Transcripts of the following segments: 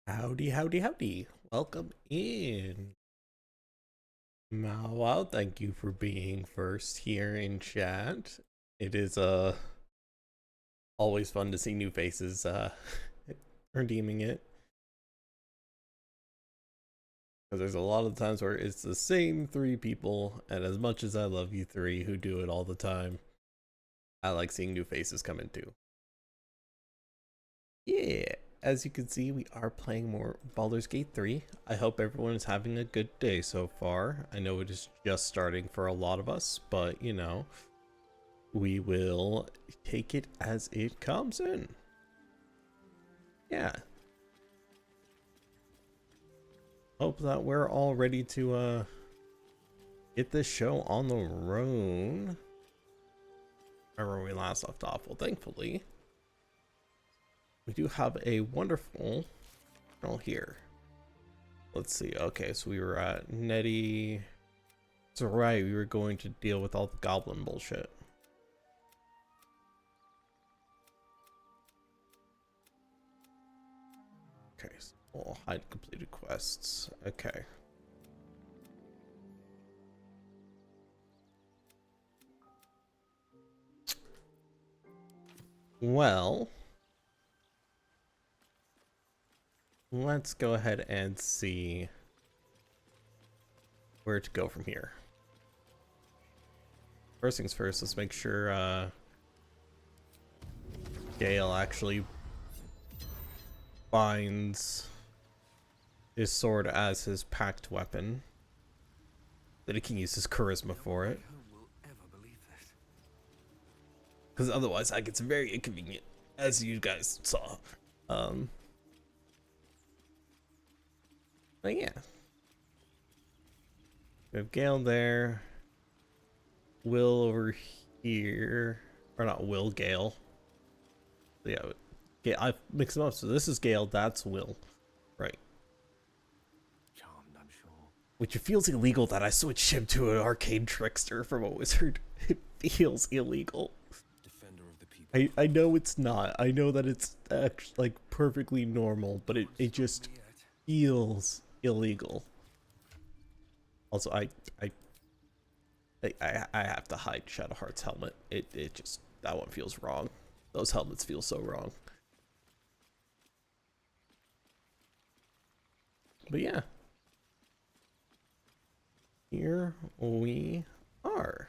Howdy, howdy, howdy. Welcome in. Wow, thank you for being first here in chat. It is always fun to see new faces redeeming it. Because there's a lot of times where it's the same three people, and as much as I love you three who do it all the time, I like seeing new faces come in too. Yeah, as you can see, we are playing more Baldur's Gate 3. I hope everyone is having a good day so far. I know it is just starting for a lot of us, but you know, we will take it as it comes in. Yeah. Hope that we're all ready to get this show on the road. Where we last left off. Well, thankfully, we do have a wonderful journal here. Let's see. Okay, so we were at Nettie. That's right, we were going to deal with all the goblin bullshit. Okay, so we'll hide completed quests. Okay. Well, let's go ahead and see where to go from here. First things first, let's make sure Gale actually finds his sword as his packed weapon. That he can use his charisma for it. Because otherwise that gets very inconvenient, as you guys saw. But yeah. We have Gale there. Will over here. Or not Will, Gale. Yeah, I mixed them up. So this is Gale, that's Will. Right. Charmed, I'm sure. Which it feels illegal that I switched him to an arcane trickster from a wizard. It feels illegal. Defender of the people. I know it's not. I know that it's actually like perfectly normal, but it just feels illegal. Also, I have to hide Shadowheart's helmet. It just, that one feels wrong. Those helmets feel so wrong. But yeah. Here we are.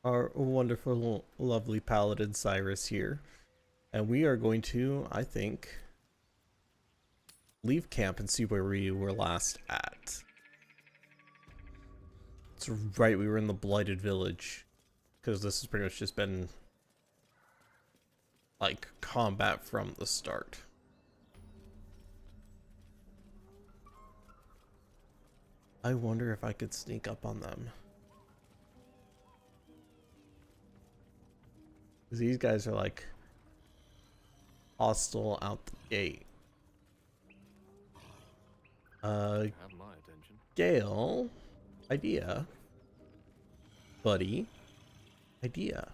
Our wonderful, lovely paladin Cyrus here. And we are going to, I think, leave camp and see where we were last at. That's right, we were in the Blighted Village. Because this has pretty much just been like combat from the start. I wonder if I could sneak up on them. These guys are like hostile out the gate. Have my attention. Gale, idea. Buddy, idea.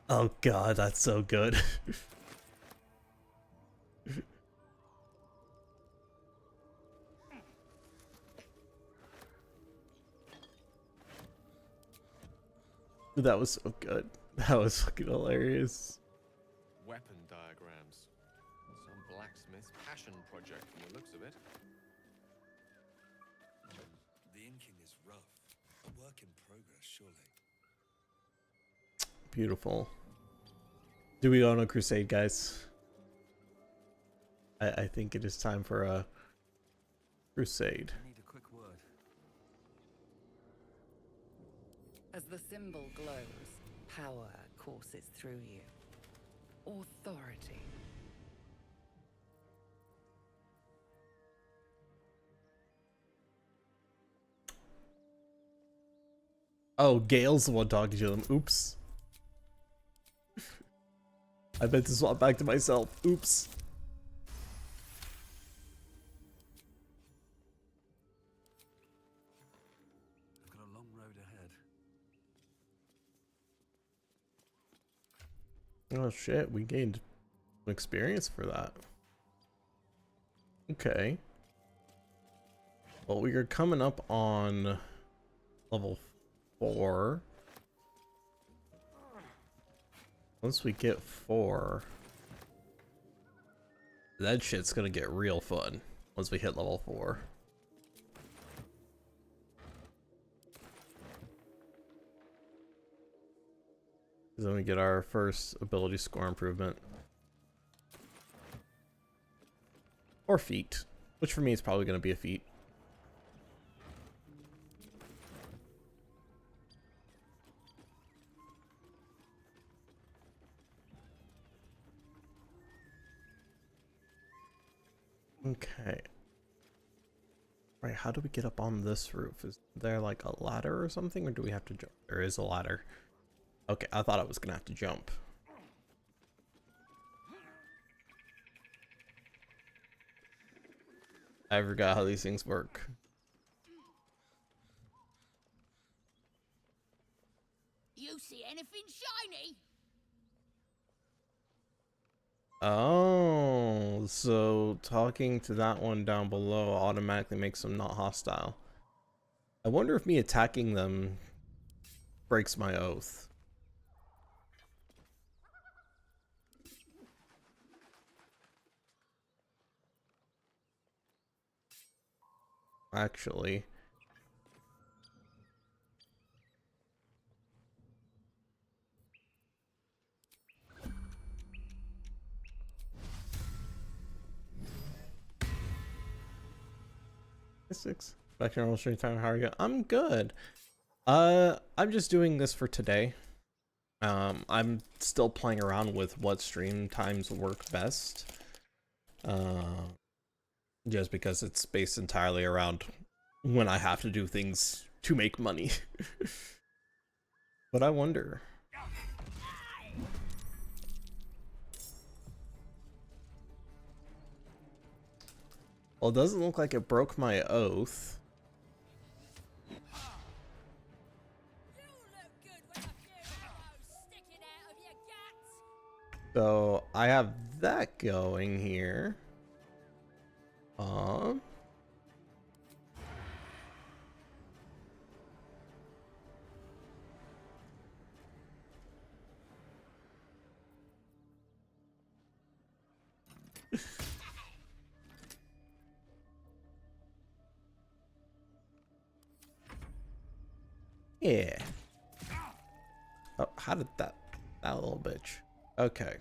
Oh god, that's so good. That was so good. That was fucking hilarious. Weapon diagrams. Some blacksmith's passion project from the looks of it. The inking is rough. A work in progress, surely. Beautiful. Do we go on a crusade, guys? I think it is time for a crusade. I need a quick word. As the symbol glows, power courses through you. Authority. Oh, Gale's the one talking to them. Oops. I meant to swap back to myself. Oops. I've got a long road ahead. Oh shit, we gained experience for that. Okay. Well, we are coming up on level 4. Once we get 4, that shit's gonna get real fun once we hit level 4. Then we get our first ability score improvement. Or feat, which for me is probably gonna be a feat. Okay. Right, how do we get up on this roof? Is there like a ladder or something, or do we have to jump? There is a ladder. Okay, I thought I was gonna have to jump. I forgot how these things work. You see anything shiny? Oh, so talking to that one down below automatically makes them not hostile. I wonder if me attacking them breaks my oath. Actually. Six. Back to normal stream time. How are you? I'm good. I'm just doing this for today. I'm still playing around with what stream times work best. Just because it's based entirely around when I have to do things to make money. But I wonder. Well, it doesn't look like it broke my oath. So I have that going here. Yeah. Oh, how did that little bitch? Okay.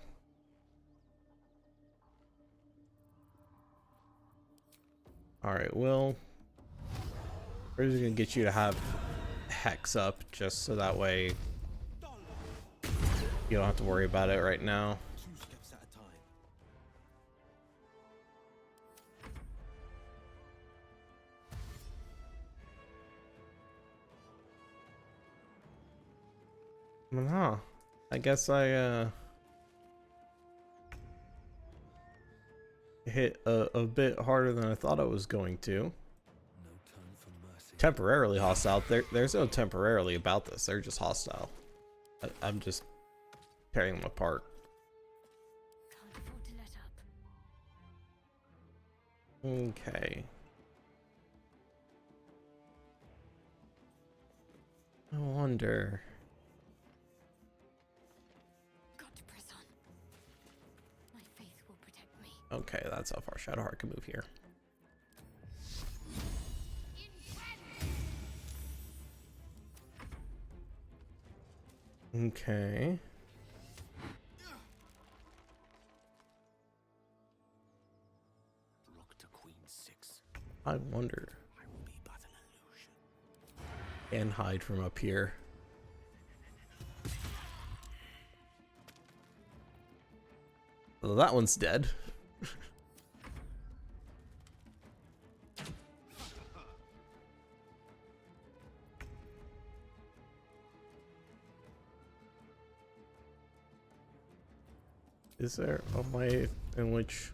Alright, well, we're just gonna get you to have Hex up just so that way you don't have to worry about it right now. 2 steps at a time. Huh. I guess I hit a bit harder than I thought I was going to. No turn for mercy. Temporarily hostile. There's no temporarily about this. They're just hostile. I'm just tearing them apart. Can't afford to let up. Okay. I wonder. Got to press on. My faith will protect me. Okay, that's how far Shadowheart can move here. Okay. Rock to Queen 6. I wonder. I will be but an illusion. And hide from up here. Well, that one's dead. Is there a way in which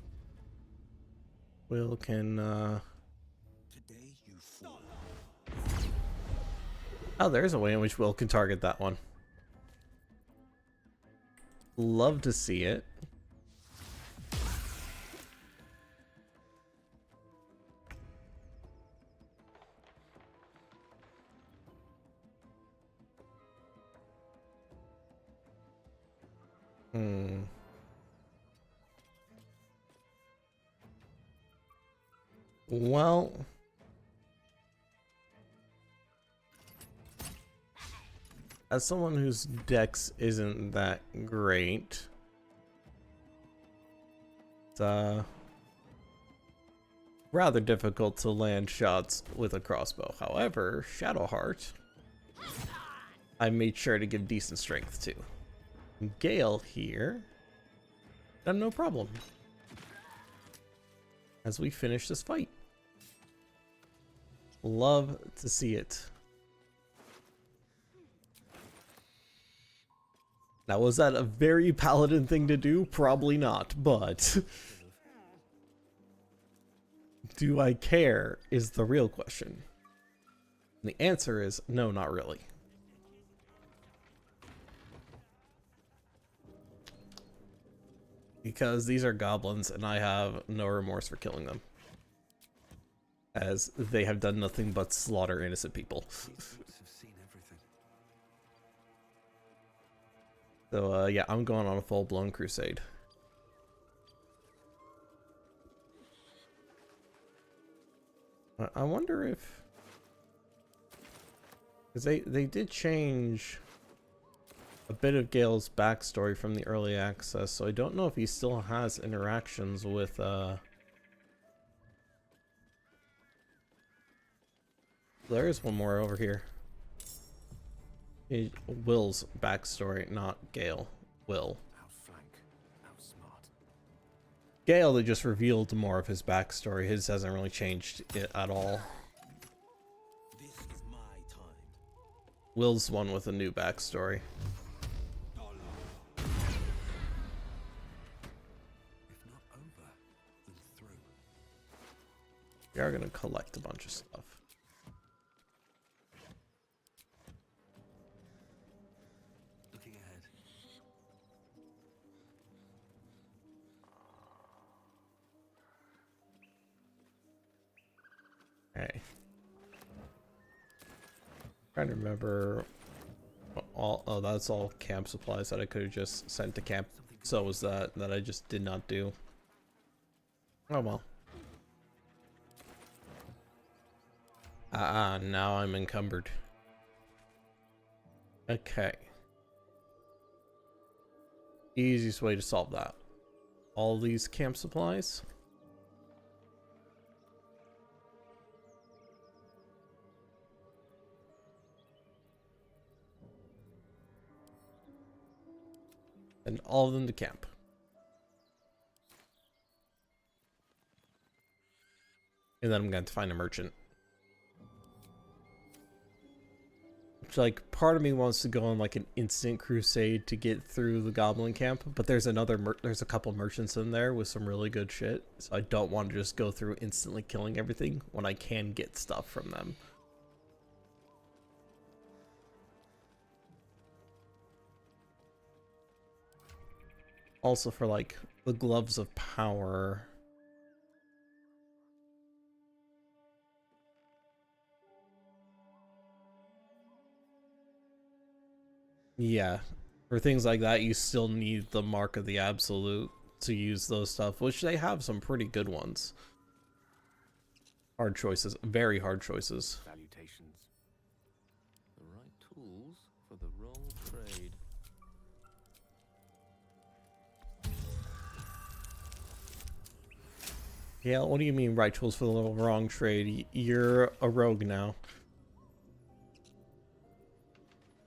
Will can Today you fall. Oh, there's a way in which Will can target that one. Love to see it. Well, as someone whose dex isn't that great, it's rather difficult to land shots with a crossbow. However, Shadowheart, I made sure to give decent strength to. Gale here, done no problem. As we finish this fight. Love to see it. Now, was that a very paladin thing to do? Probably not, but do I care is the real question. And the answer is no, not really. Because these are goblins and I have no remorse for killing them. As they have done nothing but slaughter innocent people. So yeah, I'm going on a full-blown crusade. I wonder if... because they did change a bit of Gale's backstory from the early access, so I don't know if he still has interactions with there is one more over here. Will's backstory, not Gale. Will. Outflank. Outsmart. Gale, they just revealed more of his backstory. His hasn't really changed it at all. This is my time. Will's the one with a new backstory. If not over, then through. We are gonna collect a bunch of stuff. Looking ahead. Okay. Trying to remember all. Oh, that's all camp supplies that I could have just sent to camp. So was that I just did not do. Oh well. Now I'm encumbered. Okay. Easiest way to solve that. All these camp supplies. And all of them to camp. And then I'm going to find a merchant. Which, like, part of me wants to go on like an instant crusade to get through the goblin camp, but there's there's a couple merchants in there with some really good shit, so I don't want to just go through instantly killing everything when I can get stuff from them. Also for like the gloves of power. Yeah, for things like that, you still need the Mark of the Absolute to use those stuff, which they have some pretty good ones. Hard choices, very hard choices. Salutations. The right tools for the wrong trade. Yeah, what do you mean right tools for the wrong trade? You're a rogue now.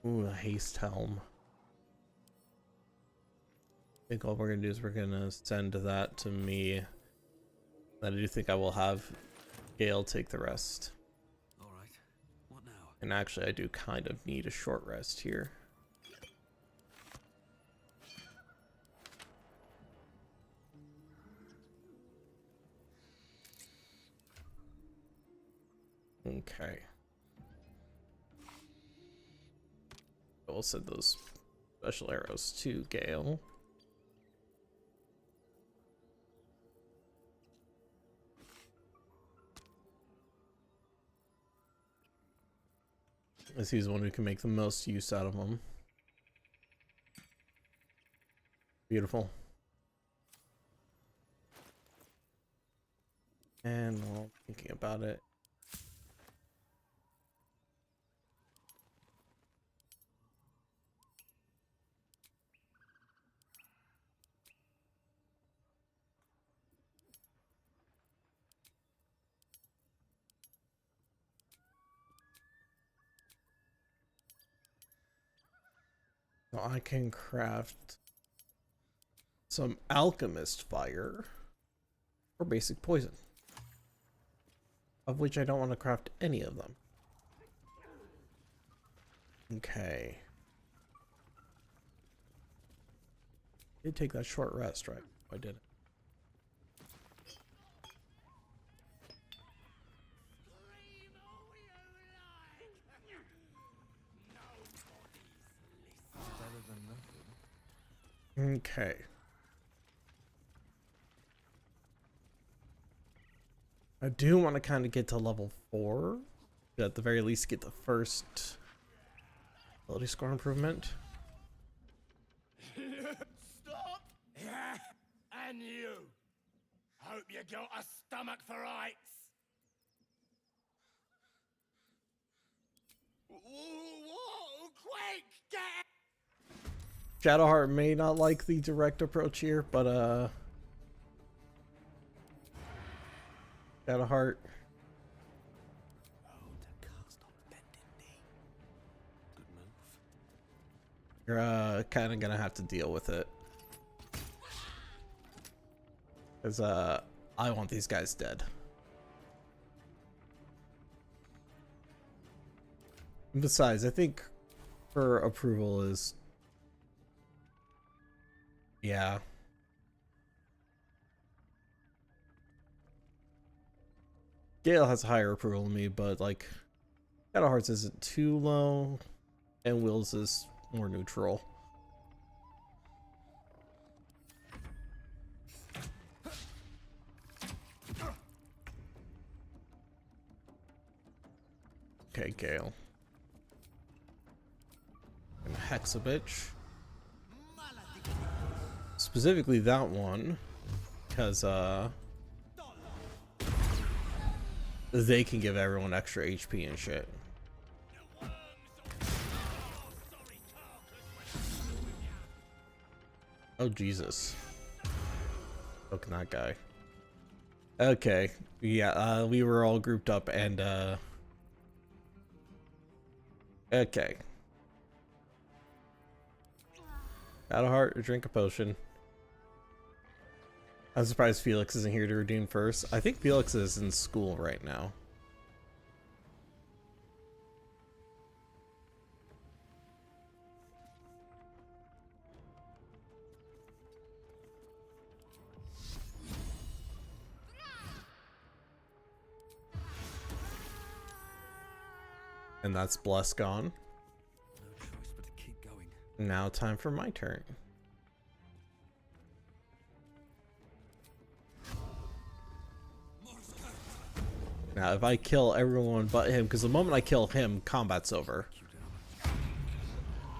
Ooh, a haste helm. I think all we're gonna do is we're gonna send that to me. Then I do think I will have Gale take the rest. All right. What now? And actually, I do kind of need a short rest here. Okay. We'll send those special arrows to Gale. as he's the one who can make the most use out of them. Beautiful. And while thinking about it, so I can craft some alchemist fire or basic poison, of which I don't want to craft any of them. Okay. Did take that short rest, right? I did. Okay. I do want to kind of get to level 4. At the very least, get the first ability score improvement. Stop! Yeah, and you. Hope you got a stomach for rights. Whoa, quick, get Shadowheart may not like the direct approach here, but Shadowheart. You're kind of gonna have to deal with it. Cause I want these guys dead. And besides, I think her approval is, yeah. Gale has higher approval than me, but like Shadowheart's isn't too low, and Will's is more neutral. Okay, Gale. And Hex a bitch. Specifically that one, because they can give everyone extra HP and shit. Oh Jesus. Look at that guy. Okay. Yeah, we were all grouped up and okay. Out of heart, drink a potion. I'm surprised Felix isn't here to redeem first. I think Felix is in school right now. And that's Bless gone. No choice but to keep going. Now time for my turn. Now if I kill everyone but him, because the moment I kill him, combat's over.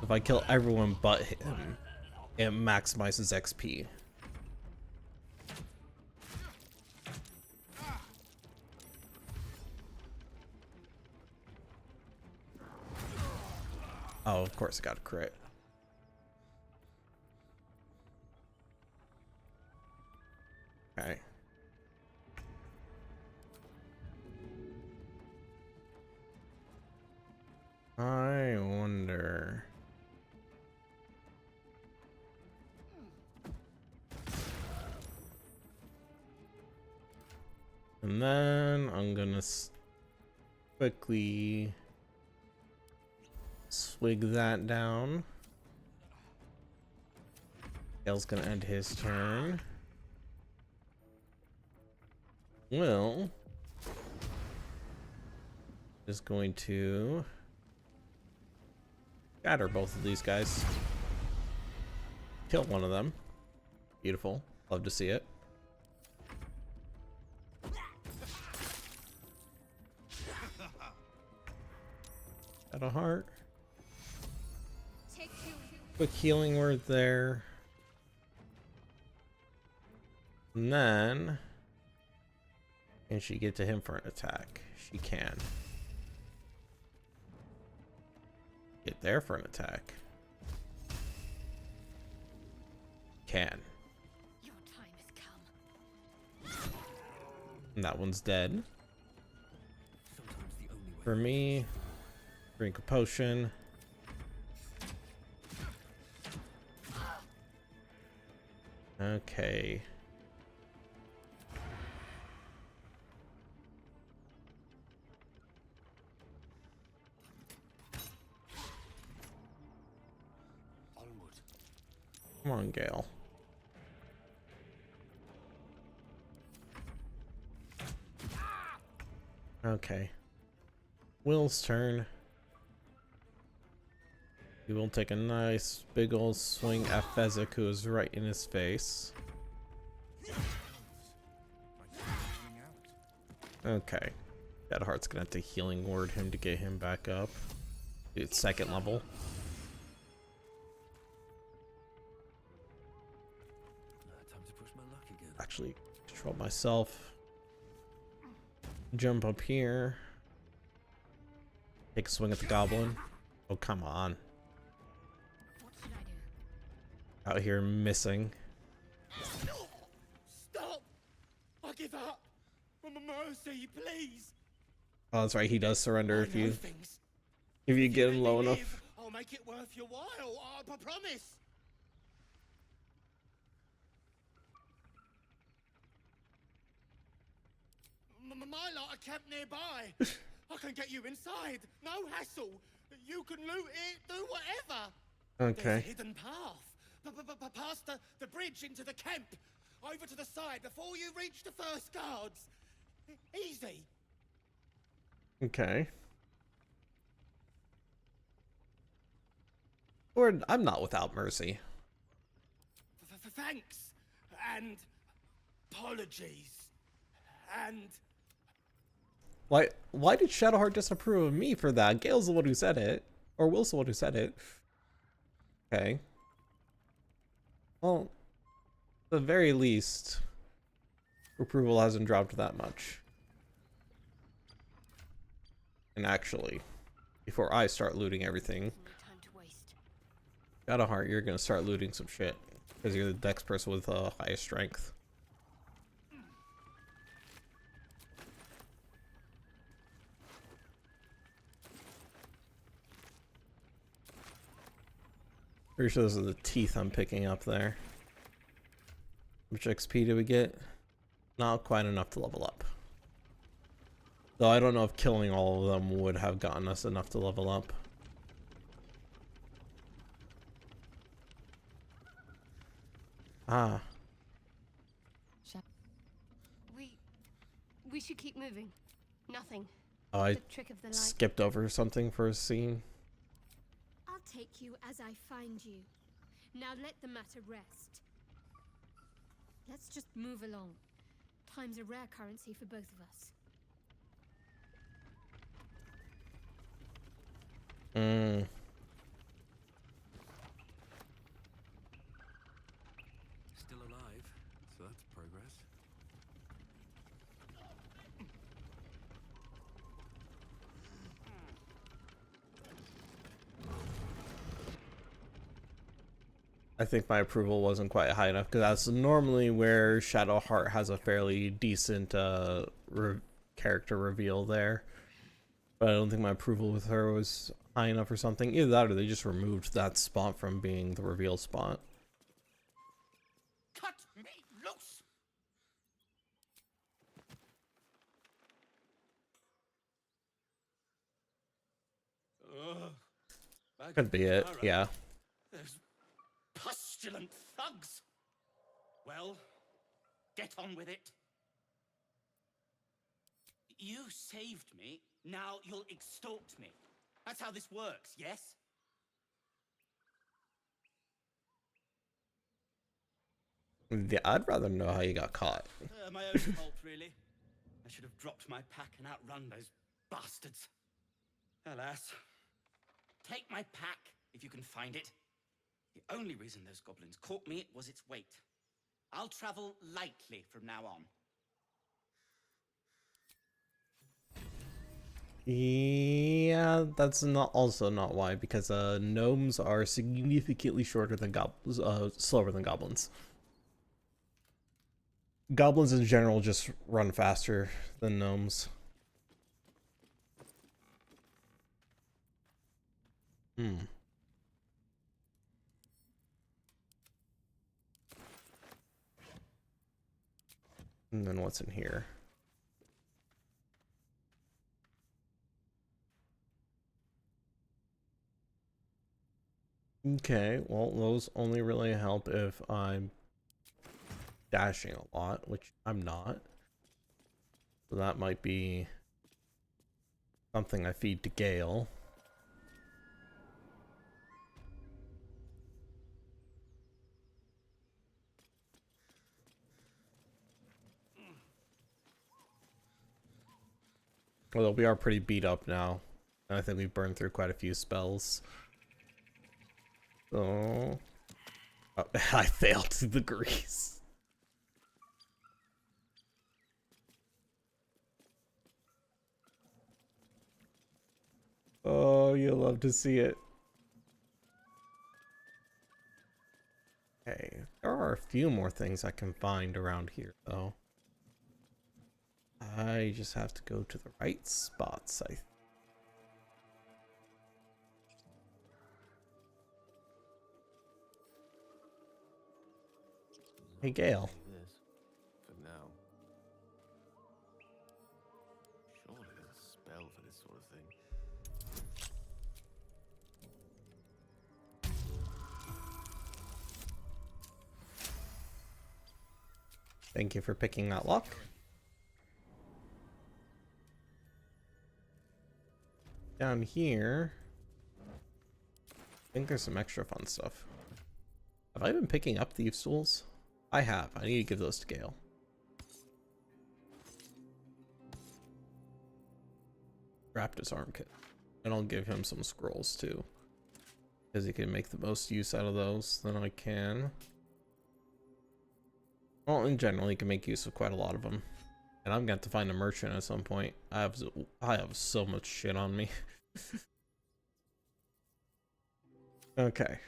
If I kill everyone but him, it maximizes XP. Oh, of course I got a crit. Okay. I wonder. And then I'm gonna quickly swig that down. Gale's gonna end his turn. Will is going to scatter both of these guys. Kill one of them. Beautiful. Love to see it. Got a heart. Take you. Quick healing word there. And then, can she get to him for an attack? She can. Get there for an attack. Can. Your time has come. And that one's dead. Sometimes the only way For me, drink a potion. Okay. onward. Come on, Gale. Okay. Will's turn. He will take a nice big old swing at Fezzik, who is right in his face. Okay. Shadowheart's gonna have to healing word him to get him back up. It's second level. Time to push my luck again. Actually, control myself. Jump up here. Take a swing at the goblin. Oh, come on. What should I do? Out here missing. Stop! I give up! Mercy, please! Oh, that's right. He does surrender I if know you things. get Let him me low live, enough. I'll make it worth your while. I promise. My lot are camped nearby. I can get you inside. No hassle. You can loot it, do whatever. There's a Okay. hidden path. Past the bridge into the camp. Over to the side before you reach the first guards. Easy. Okay. Or I'm not without mercy. Thanks. And apologies. And Why did Shadowheart disapprove of me for that? Gale's the one who said it. Or Will's the one who said it. Okay. Well, at the very least, approval hasn't dropped that much. And actually, before I start looting everything, No time to waste. Shadowheart, you're gonna start looting some shit. Because you're the dex person with the highest strength. Pretty sure those are the teeth I'm picking up there. How much XP do we get? Not quite enough to level up. Though I don't know if killing all of them would have gotten us enough to level up. Ah, We should keep moving. Nothing. oh, I The trick of the light. skipped over something for a scene. I'll take you as I find you. Now let the matter rest. Let's just move along. Time's a rare currency for both of us. Still alive, so that's progress. I think my approval wasn't quite high enough because that's normally where Shadowheart has a fairly decent character reveal there. But I don't think my approval with her was high enough or something. Either that or they just removed that spot from being the reveal spot. cut me loose. Ugh. Could be it, yeah. Those pustulant thugs. Well, get on with it. You saved me, now you'll extort me. That's how this works, yes? Yeah, I'd rather know how you got caught. My own fault, really. I should have dropped my pack and outrun those bastards. Alas, Take my pack, if you can find it. The only reason those goblins caught me was its weight. I'll travel lightly from now on. Yeah, that's not also not why, because gnomes are significantly shorter than goblins, slower than goblins. Goblins in general just run faster than gnomes. Hmm. And then what's in here? Okay, well, those only really help if I'm dashing a lot, which I'm not. So that might be something I feed to Gale. Although we are pretty beat up now. And I think we've burned through quite a few spells. So... Oh, I failed the grease. Oh, you'll love to see it. Okay, there are a few more things I can find around here, though. I just have to go to the right spots, I think. Hey, Gale. This, for now. Surely there's a spell for this sort of thing. Thank you for picking that lock. Down here, I think there's some extra fun stuff. Have I been picking up thieves' tools? I have. I need to give those to Gale. Raptor's arm kit. And I'll give him some scrolls too, because he can make the most use out of those than I can. Well, in general, he can make use of quite a lot of them. And I'm going to have to find a merchant at some point. I have so much shit on me. Okay.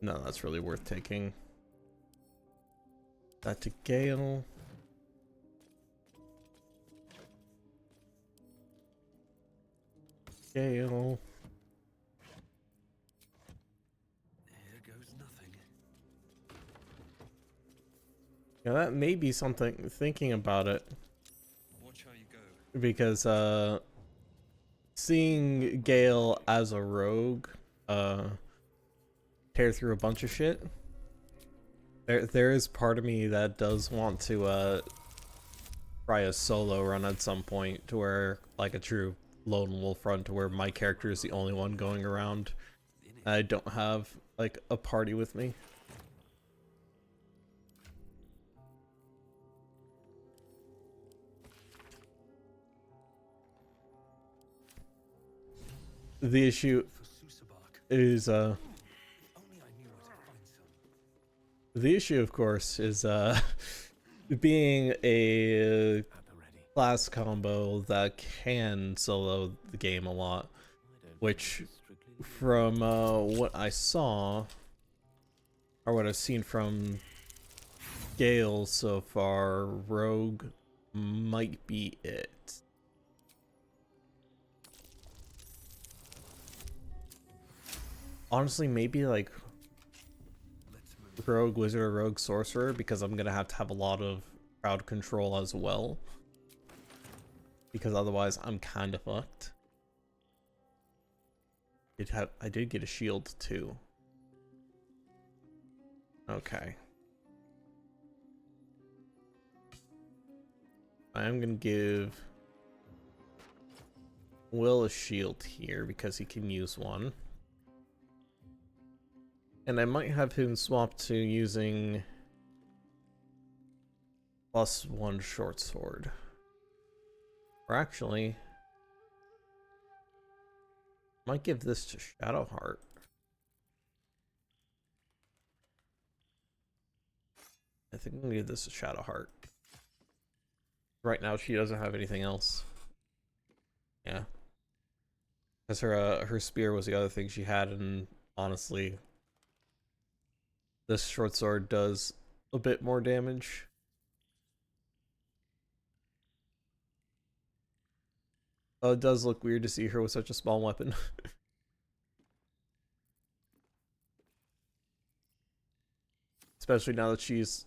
No, that's really worth taking. That to Gale. Gale. Here goes nothing. Yeah, that may be something, thinking about it. Watch how you go. Because, seeing Gale as a rogue, tear through a bunch of shit. There is part of me that does want to, try a solo run at some point to where, like a true lone wolf run, to where my character is the only one going around. I don't have, like, a party with me. The issue is, Only I knew where to find some. the issue, of course, is, being a class combo that can solo the game a lot, which, from, what I saw, or what I've seen from Gale so far, Rogue might be it. Honestly, maybe like Rogue Wizard or Rogue Sorcerer, because I'm gonna have to have a lot of crowd control as well. Because otherwise I'm kinda fucked. I did get a shield too. Okay. I am gonna give Will a shield here because he can use one. And I might have him swap to using +1 short sword. Or actually, might give this to Shadowheart. I think I'm gonna give this to Shadowheart. Right now, she doesn't have anything else. Yeah. Because her spear was the other thing she had, and honestly, this short sword does a bit more damage. Oh, it does look weird to see her with such a small weapon. Especially now that she's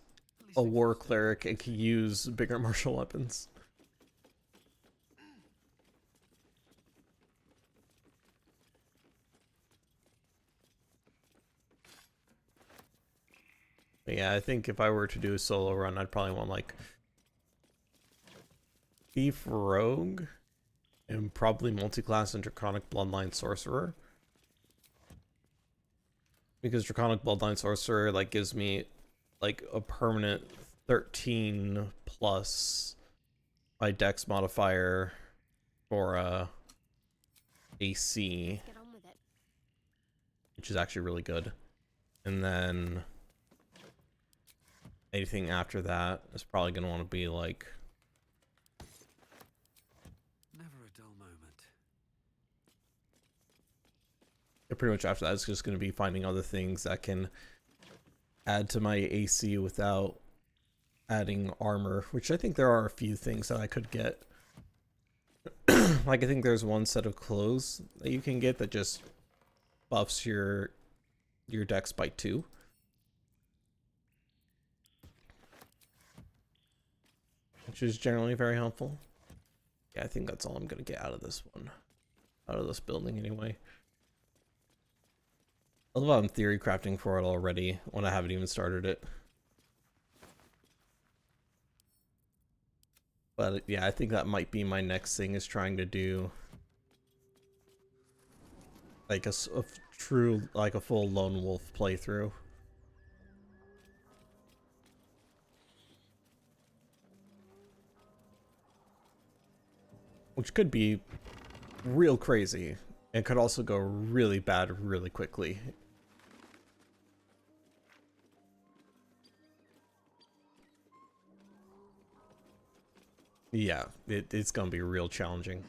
a war cleric and can use bigger martial weapons. But yeah, I think if I were to do a solo run, I'd probably want like Thief Rogue and probably multi-class and Draconic Bloodline Sorcerer. Because Draconic Bloodline Sorcerer like gives me like a permanent 13 plus my dex modifier for AC, Get on with it. which is actually really good. And then anything after that is probably going to want to be like Never a dull moment. pretty much after that it's just going to be finding other things that can add to my AC without adding armor, which I think there are a few things that I could get. Like I think there's one set of clothes that you can get that just buffs your dex by 2. Which is generally very helpful. Yeah, I think that's all I'm gonna get out of this one. Out of this building anyway. I love how I'm theory crafting for it already when I haven't even started it. But yeah, I think that might be my next thing, is trying to do like a true, like a full lone wolf playthrough. Which could be real crazy and could also go really bad really quickly. Yeah, it's gonna be real challenging.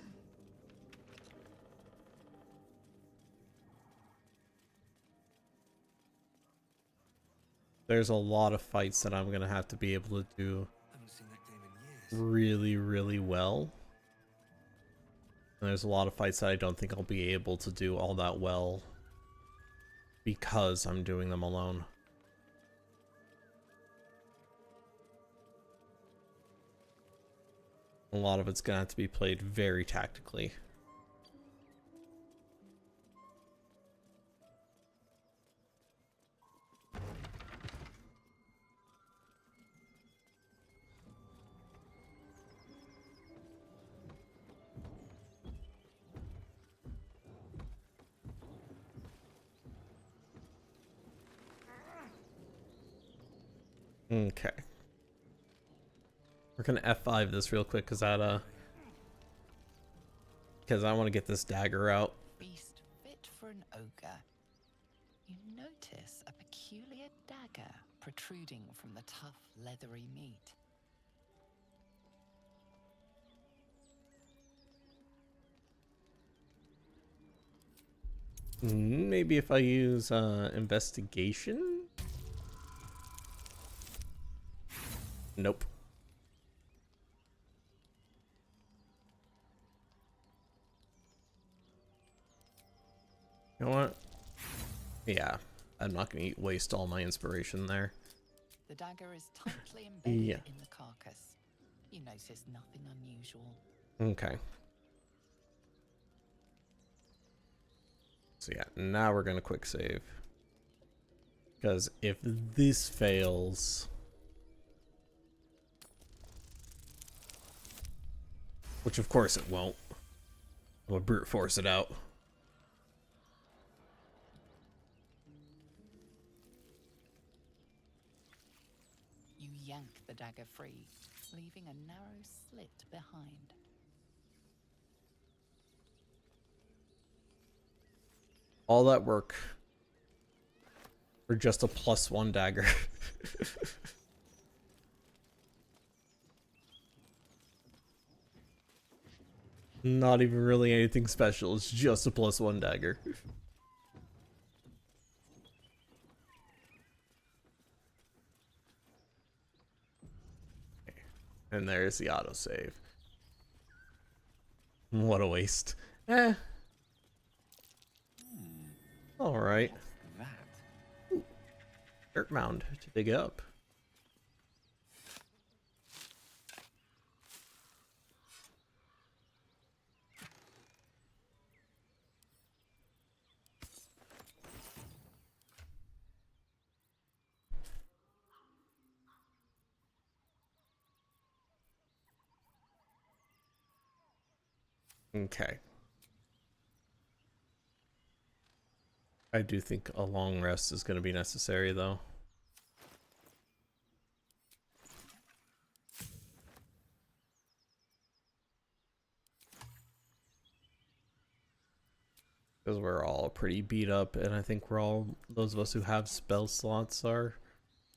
There's a lot of fights that I'm gonna have to be able to do Haven't seen that game in years. really, really well. And there's a lot of fights that I don't think I'll be able to do all that well because I'm doing them alone. A lot of it's gonna have to be played very tactically. Okay. We're gonna F5 this real quick because I want to get this dagger out. Beast fit for an ogre. You notice a peculiar dagger protruding from the tough, leathery meat. Maybe if I use investigation? Nope. You know what? Yeah, I'm not gonna waste all my inspiration there. The dagger is tightly embedded Yeah. in the carcass. You notice nothing unusual. Okay. So yeah, now we're gonna quick save. Because if this fails, Which of course it won't. I'm gonna brute force it out. You yank the dagger free, leaving a narrow slit behind. All that work for just a +1 dagger. Not even really anything special, it's just a +1 dagger. And there's the autosave. What a waste. Eh. Alright. That. Dirt mound to dig up. Okay. I do think a long rest is going to be necessary, though. Because we're all pretty beat up, and I think we're all, those of us who have spell slots are...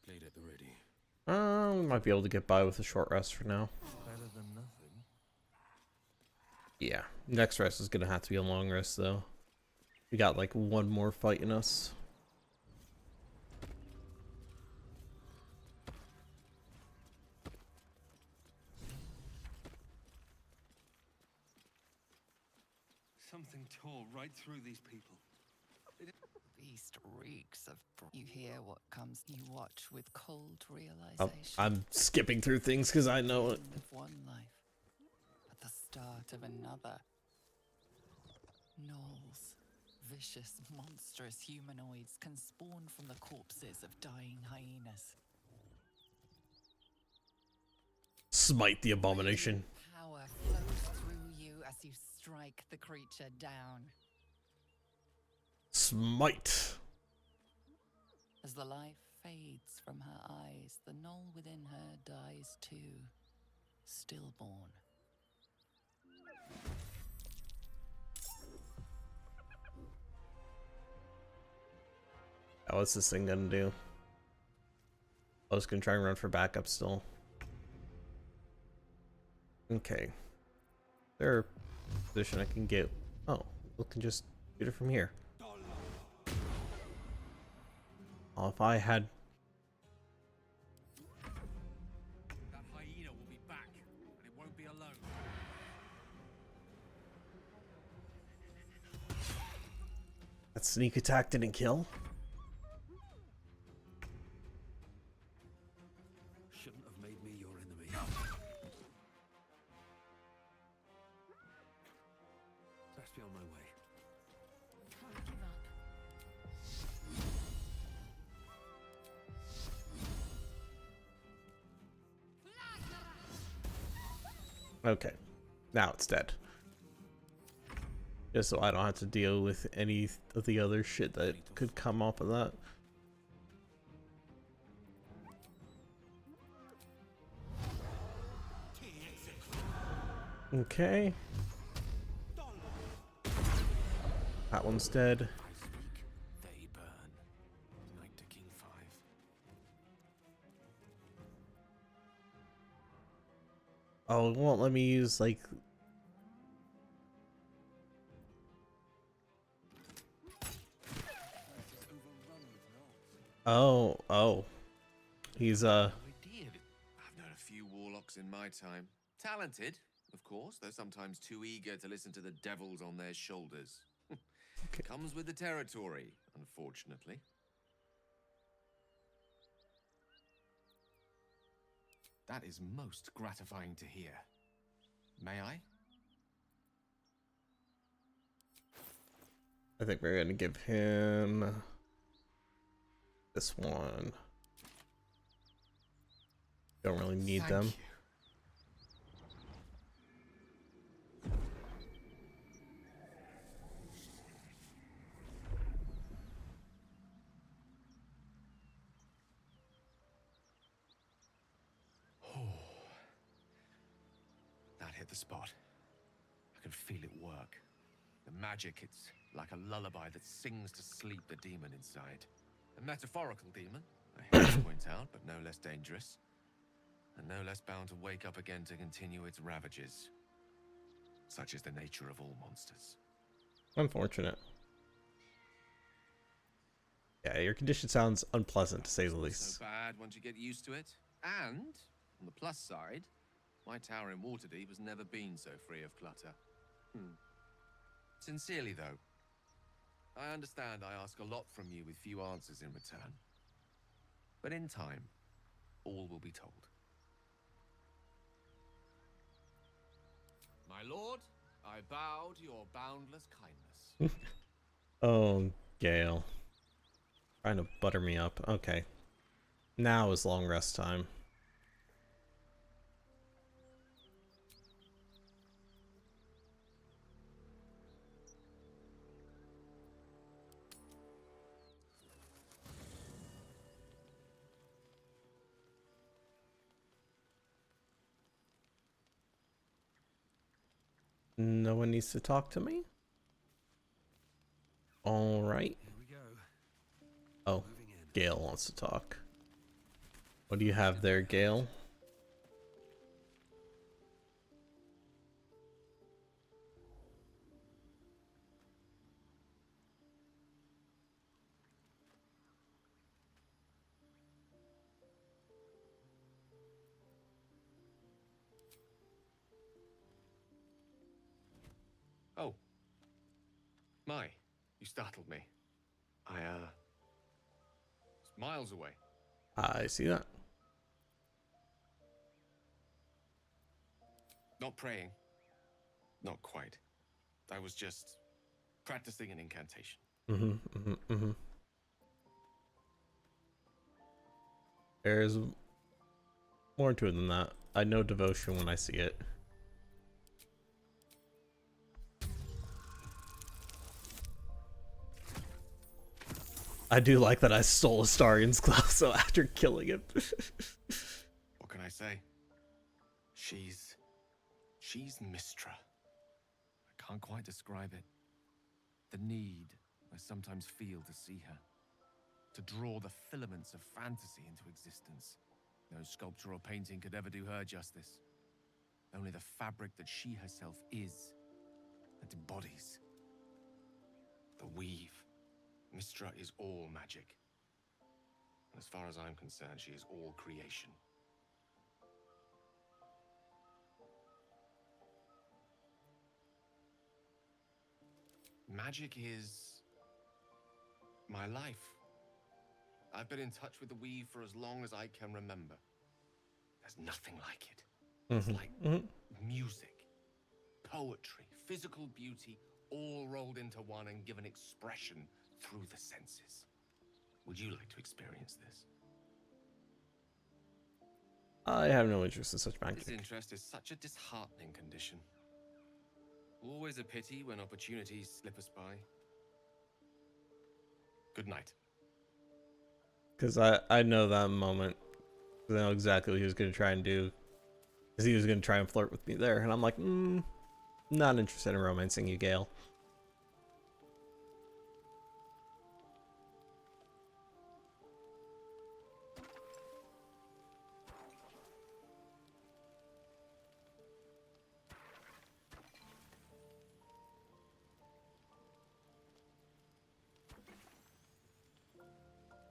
Blade at the ready. We might be able to get by with a short rest for now. Better than nothing. Yeah, next rest is going to have to be a long rest, though. We got like one more fight in us. Something tore right through these people. Beast reeks of. You hear what comes. You watch with cold Oh, realization. I'm skipping through things because I know it. End of one life, at the start of another. Gnolls, vicious, monstrous humanoids can spawn from the corpses of dying hyenas. Smite the abomination. Power flows through you as you strike the creature down. Smite. As the life fades from her eyes, the gnoll within her dies too, stillborn. Oh, what's this thing gonna do? I was gonna try and run for backup still. Okay. There a position I can get. Oh, we can just shoot it from here. Oh, if I had. That hyena will be back, and it won't be alone. That sneak attack didn't kill? Shouldn't have made me your enemy. Best be on my way. Can't give up. Okay. Now it's dead. Just so I don't have to deal with any of the other shit that could come off of that. Okay. That one's dead. I speak, they burn. Knight to King 5. Oh, it won't let me use, like... Oh. He's, I did. I've known a few warlocks in my time. Talented, of course, though sometimes too eager to listen to the devils on their shoulders. Okay. Comes with the territory, unfortunately. That is most gratifying to hear. May I? I think we're gonna give him... this one. Don't really need Thank them. you. spot. I can feel it work. The magic, it's like a lullaby that sings to sleep the demon inside. A metaphorical demon, I hate to point out, but no less dangerous. And no less bound to wake up again to continue its ravages. Such is the nature of all monsters. Unfortunate. Yeah, your condition sounds unpleasant to say the least. So bad once you get used to it. And, on the plus side, my tower in Waterdeep has never been so free of clutter. Sincerely, though, I understand I ask a lot from you with few answers in return. But in time, all will be told. My lord, I bow to your boundless kindness. Oh, Gale. Trying to butter me up. Okay. Now is long rest time. No one needs to talk to me? Alright. Here we go. Oh, Moving in. Gale wants to talk. What do you have there, Gale? Oh. My, you startled me. I, was miles away. I see that. Not praying. Not quite. I was just practicing an incantation. There's more to it than that. I know devotion when I see it. I do like that I stole Astarion's Glasso after killing him. What can I say? She's Mistra. I can't quite describe it. The need I sometimes feel to see her. To draw the filaments of fantasy into existence. No sculpture or painting could ever do her justice. Only the fabric that she herself is, and embodies. The weave. Mistra is all magic. And as far as I'm concerned, she is all creation. Magic is my life. I've been in touch with the weave for as long as I can remember. There's nothing like it. It's like music, poetry, physical beauty, all rolled into one and given expression through the senses. Would you like to experience this? I have no interest in such magic. This interest is such a disheartening condition. Always a pity when opportunities slip us by. Good night. Because I know that moment. I know exactly what he was going to try and do. Because he was going to try and flirt with me there. And I'm like, not interested in romancing you, Gale.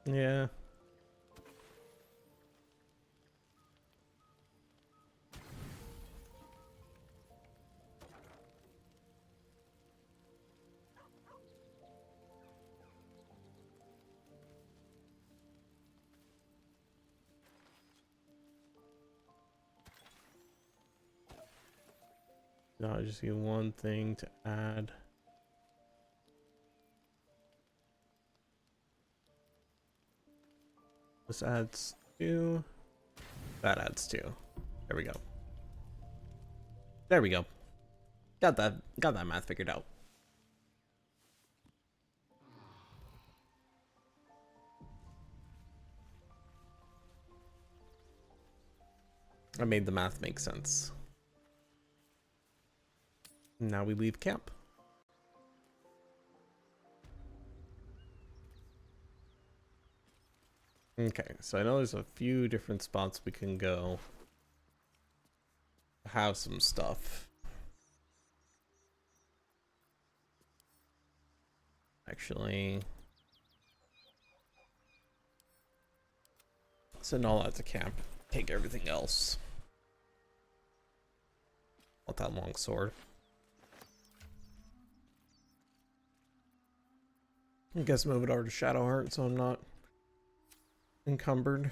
Yeah. No, I just need one thing to add. This adds 2. That adds 2. There we go. There we go. Got that math figured out. I made the math make sense. Now we leave camp. Okay, so I know there's a few different spots we can go have some stuff. Actually, send all that to camp. Take everything else. Want that long sword. I guess move it over to Shadowheart so I'm not encumbered.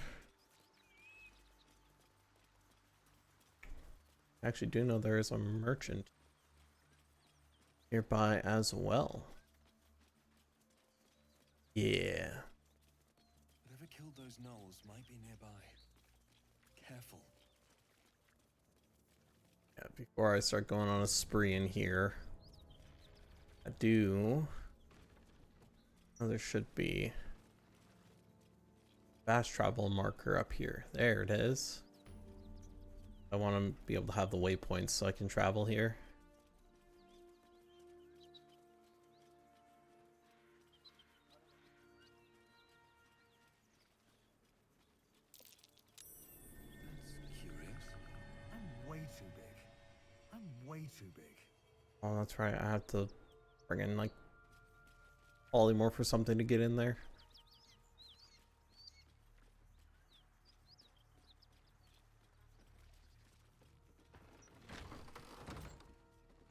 I actually do know there is a merchant nearby as well. Yeah. Whatever killed those gnolls might be nearby. Careful. Yeah, before I start going on a spree in here, I do. Oh, there should be fast travel marker up here. There it is. I want to be able to have the waypoints so I can travel here. That's curious. I'm way too big. I'm way too big. Oh, that's right. I have to bring in like polymorph or something to get in there.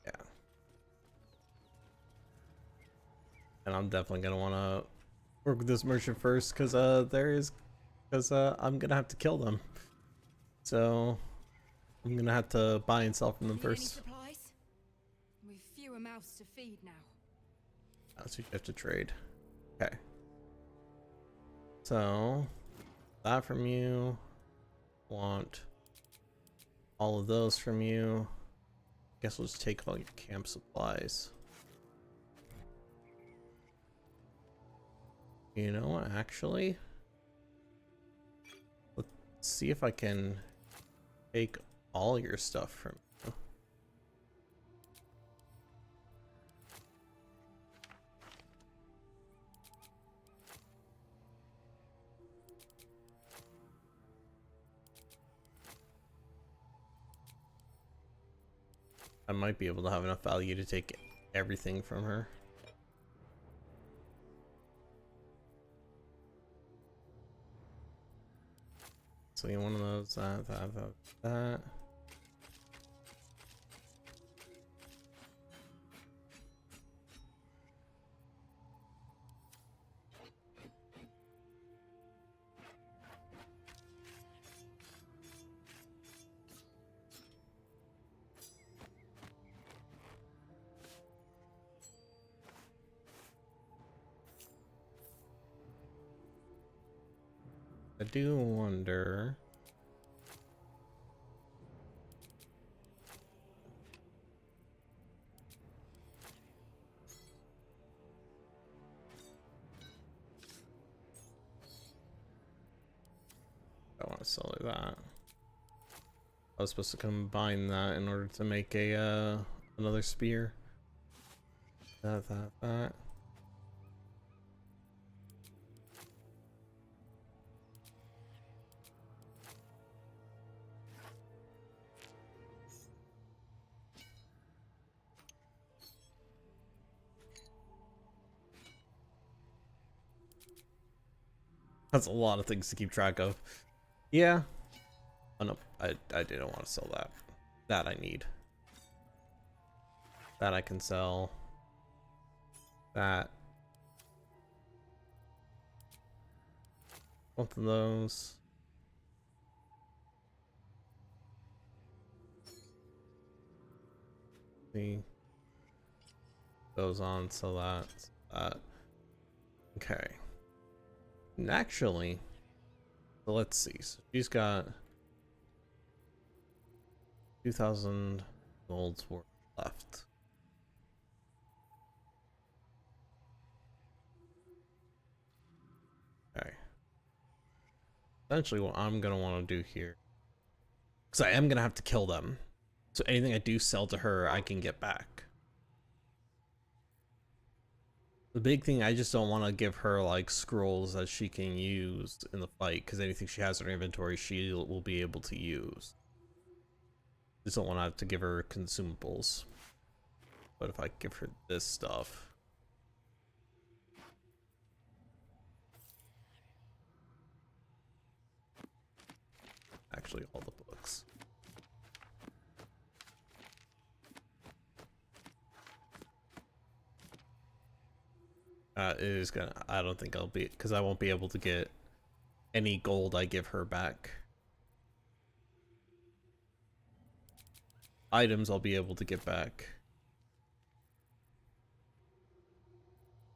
Yeah. And I'm definitely gonna want to work with this merchant first, because I'm gonna have to kill them. So I'm gonna have to buy and sell from them Need any first. supplies? We've fewer mouths to feed now. That's what you have to trade. Okay. So that from you. Want all of those from you. Guess we'll just take all your camp supplies. You know what, actually? Let's see if I can take all your stuff from you. I might be able to have enough value to take everything from her. So you one of those, that. I do wonder. I want to sell her that. I was supposed to combine that in order to make a another spear. That. That's a lot of things to keep track of. Yeah. Oh no, I didn't want to sell that. That I need. That I can sell. That. Both of those. See. Goes on, so that. Okay. And actually, so let's see. So she's got 2,000 gold's worth left. Okay. Essentially what I'm gonna want to do here, because I am gonna have to kill them, so anything I do sell to her I can get back. The big thing, I just don't want to give her like scrolls that she can use in the fight, because anything she has in her inventory she will be able to use. Just don't want to have to give her consumables. But if I give her this stuff, actually all the books. It is gonna, I don't think I'll be, because I won't be able to get any gold I give her back. Items I'll be able to get back.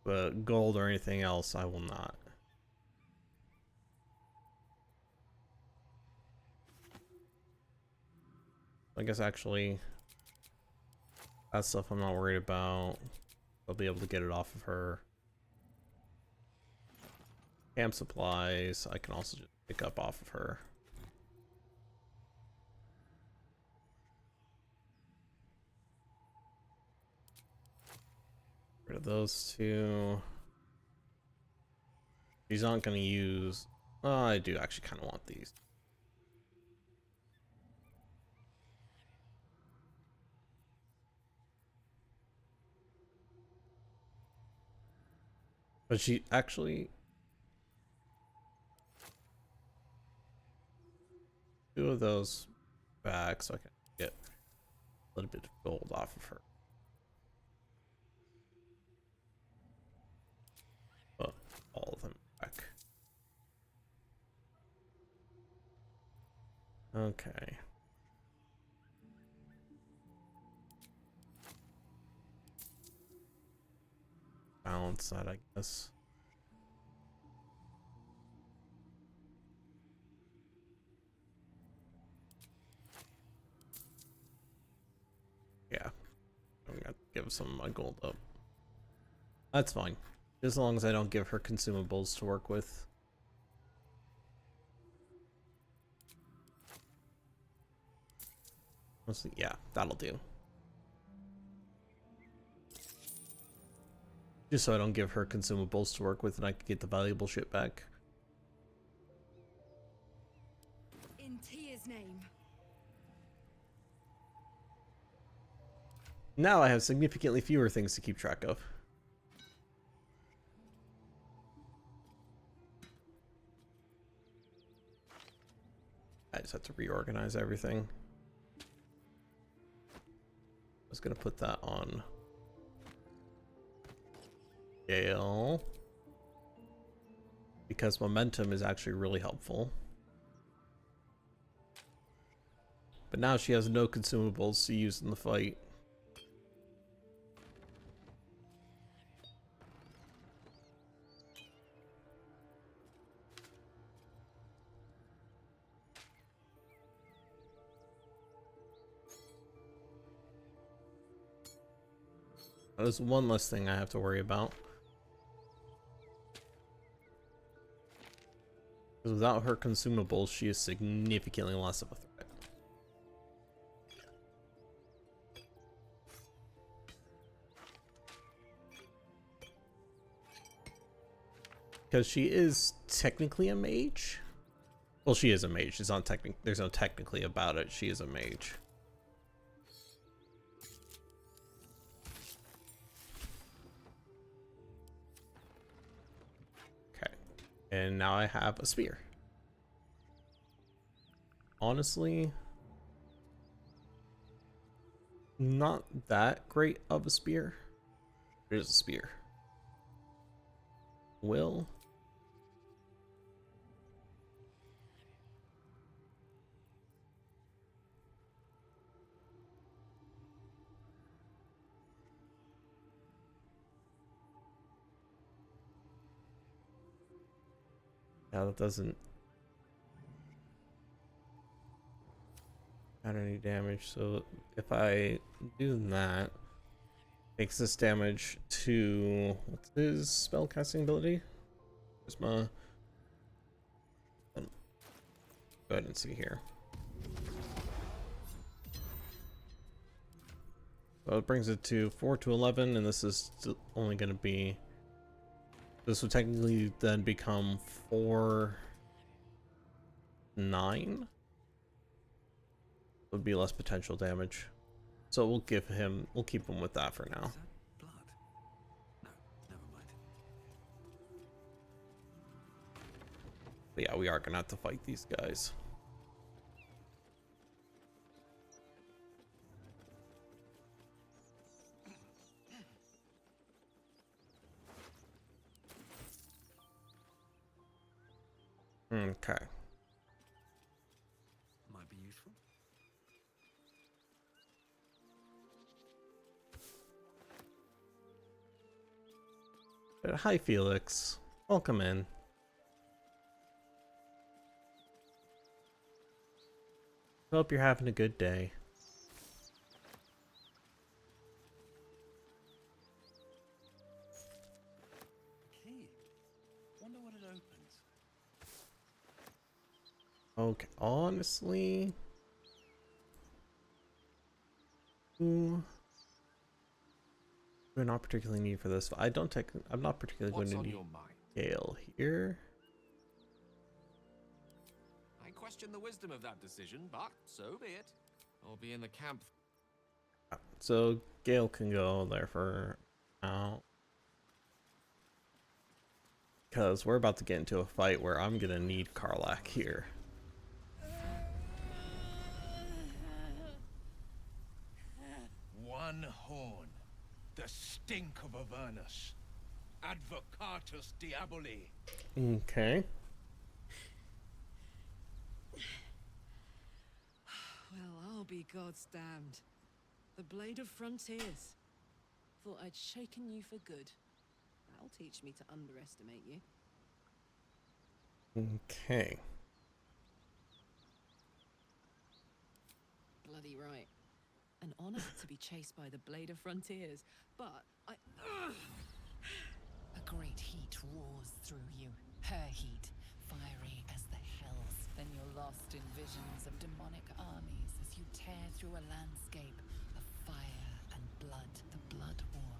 But gold or anything else, I will not. I guess actually, that stuff I'm not worried about. I'll be able to get it off of her. Camp supplies, I can also just pick up off of her. Rid of those two. She's not gonna use. Oh, I do actually kind of want these. But she actually. Two of those back so I can get a little bit of gold off of her. But all of them back. Okay. Balance that, I guess. Yeah. I'm gonna give some of my gold up. That's fine. As long as I don't give her consumables to work with. Let's see. Yeah, that'll do. Just so I don't give her consumables to work with and I can get the valuable shit back. In Tia's name. Now I have significantly fewer things to keep track of. I just have to reorganize everything. I was gonna put that on Gale because momentum is actually really helpful. But now she has no consumables to use in the fight. There's one less thing I have to worry about. Because without her consumables, she is significantly less of a threat. Because she is technically a mage. Well, she is a mage. It's not there's no technically about it. She is a mage. And now I have a spear. Honestly, not that great of a spear. It is a spear. Will. Yeah, that doesn't add any damage. So if I do that, makes this damage to what's his spellcasting ability? Where's my? Go ahead and see here. So it brings it to 4 to 11, and this is only going to be This would technically then become 4/9. Would be less potential damage. So we'll keep him with that for now. Is that blood? No, never mind. But yeah, we are gonna have to fight these guys. Okay. Might be useful. Hi, Felix. Welcome in. Hope you're having a good day. Key. Wonder what it opens. Okay, honestly, we're not particularly need for this. I'm not particularly What's going on to need your mind? Gale here. I question the wisdom of that decision, but so be it. I'll be in the camp. So Gale can go there for now. Because we're about to get into a fight where I'm gonna need Karlach here. One horn, the stink of Avernus. Advocatus Diaboli. Okay. Well, I'll be God's damned. The Blade of Frontiers. Thought I'd shaken you for good. That'll teach me to underestimate you. Okay. Bloody right. An honor to be chased by the Blade of Frontiers, but I... A great heat roars through you. Her heat, fiery as the hells. Then you're lost in visions of demonic armies as you tear through a landscape of fire and blood. The Blood War.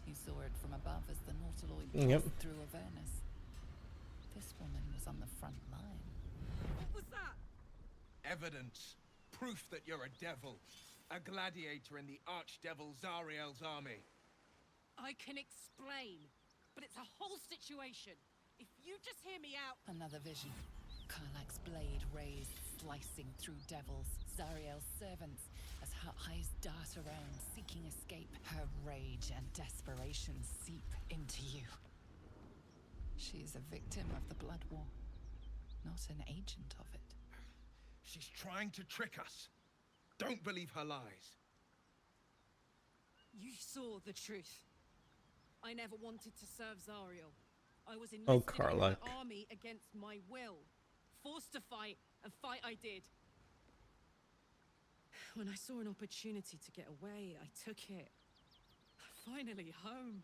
You saw it from above as the Nautiloid passed through Avernus. This woman was on the front line. What was that? Evidence. Proof that you're a devil. A gladiator in the archdevil Zariel's army. I can explain, but it's a whole situation. If you just hear me out... Another vision. Karlach's blade raised, slicing through devils, Zariel's servants, as her eyes dart around, seeking escape. Her rage and desperation seep into you. She is a victim of the Blood War, not an agent of it. She's trying to trick us. Don't believe her lies. You saw the truth. I never wanted to serve Zariel. I was enlisted in Karlach. her army against my will. Forced to fight, and fight I did. When I saw an opportunity to get away, I took it. Finally home.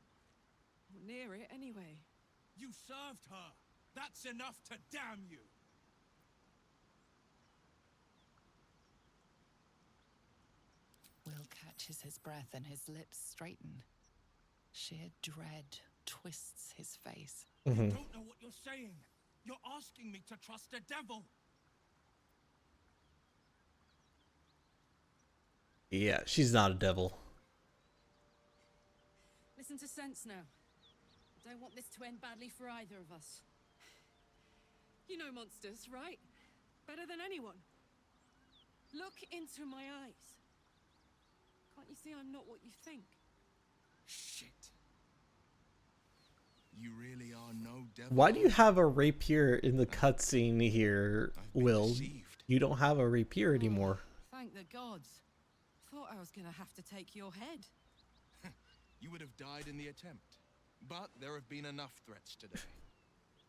Or near it, anyway. You served her. That's enough to damn you. Will catches his breath and his lips straighten. Sheer dread twists his face. You don't know what you're saying. You're asking me to trust a devil. Yeah, she's not a devil. Listen to sense now. I don't want this to end badly for either of us. You know monsters, right? Better than anyone. Look into my eyes. Can't you see I'm not what you think? Shit. You really are no devil. Why do you have a rapier in the cutscene here, Will? deceived. You don't have a rapier anymore. Thank the gods. Thought I was gonna have to take your head. You would have died in the attempt. But there have been enough threats today.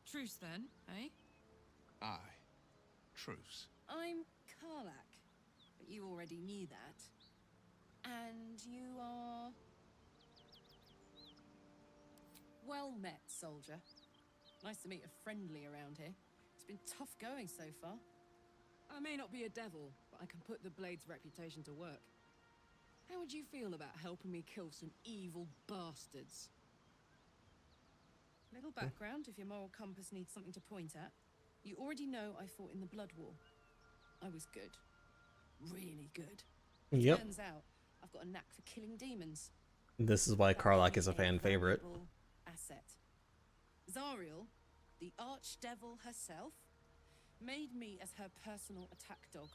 Truce then, eh? Aye. Truce. I'm Karlach, but you already knew that. And you are... Well met, soldier. Nice to meet a friendly around here. It's been tough going so far. I may not be a devil, but I can put the Blade's reputation to work. How would you feel about helping me kill some evil bastards? Little background if your moral compass needs something to point at. You already know I fought in the Blood War. I was good. Really good. Yep. Turns out I've got a knack for killing demons. This is why That Karlak made is a me fan favorite. valuable asset. Zariel, the archdevil herself, made me as her personal attack dog.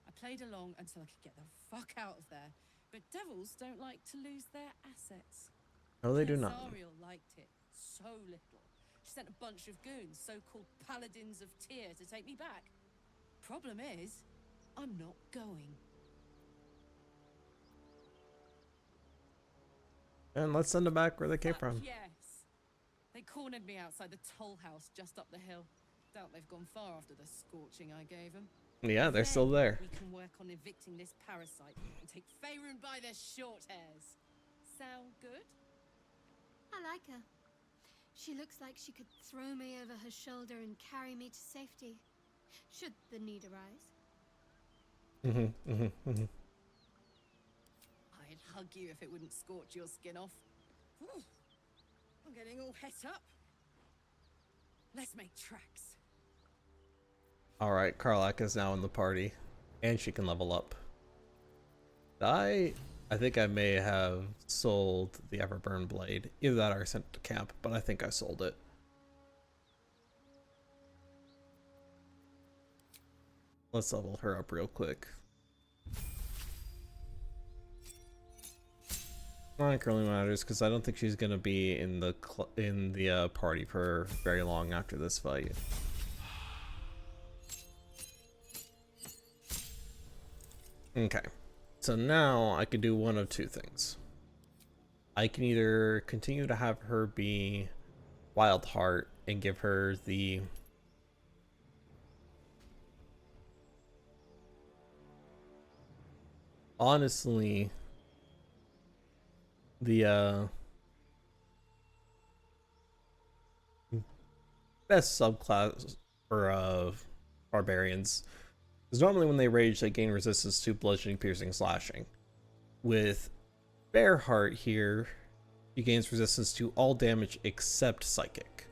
I played along until I could get the fuck out of there. But devils don't like to lose their assets. No, they do not. Zariel liked it so little. She sent a bunch of goons, so-called paladins of Tyr, to take me back. Problem is, I'm not going. And let's send them back where they came from. Yes. They cornered me outside the toll house just up the hill. Doubt they've gone far after the scorching I gave them. Yeah, they're still there. We can work on evicting this parasite and take Faerun by their short hairs. Sound good? I like her. She looks like she could throw me over her shoulder and carry me to safety, should the need arise. I'd hug you if it wouldn't scorch your skin off. Whew. I'm getting all het up. Let's make tracks. Alright, Karlak is now in the party. And she can level up. I think I may have sold the Everburn Blade. Either that or I sent it to camp, but I think I sold it. Let's level her up real quick. Not like really matters because I don't think she's gonna be in the party for very long after this fight. Okay, so now I can do one of two things. I can either continue to have her be Wildheart and give her the honestly the best subclass for barbarians. Because normally when they rage, they gain resistance to bludgeoning, piercing, slashing. With Bearheart here, he gains resistance to all damage except psychic.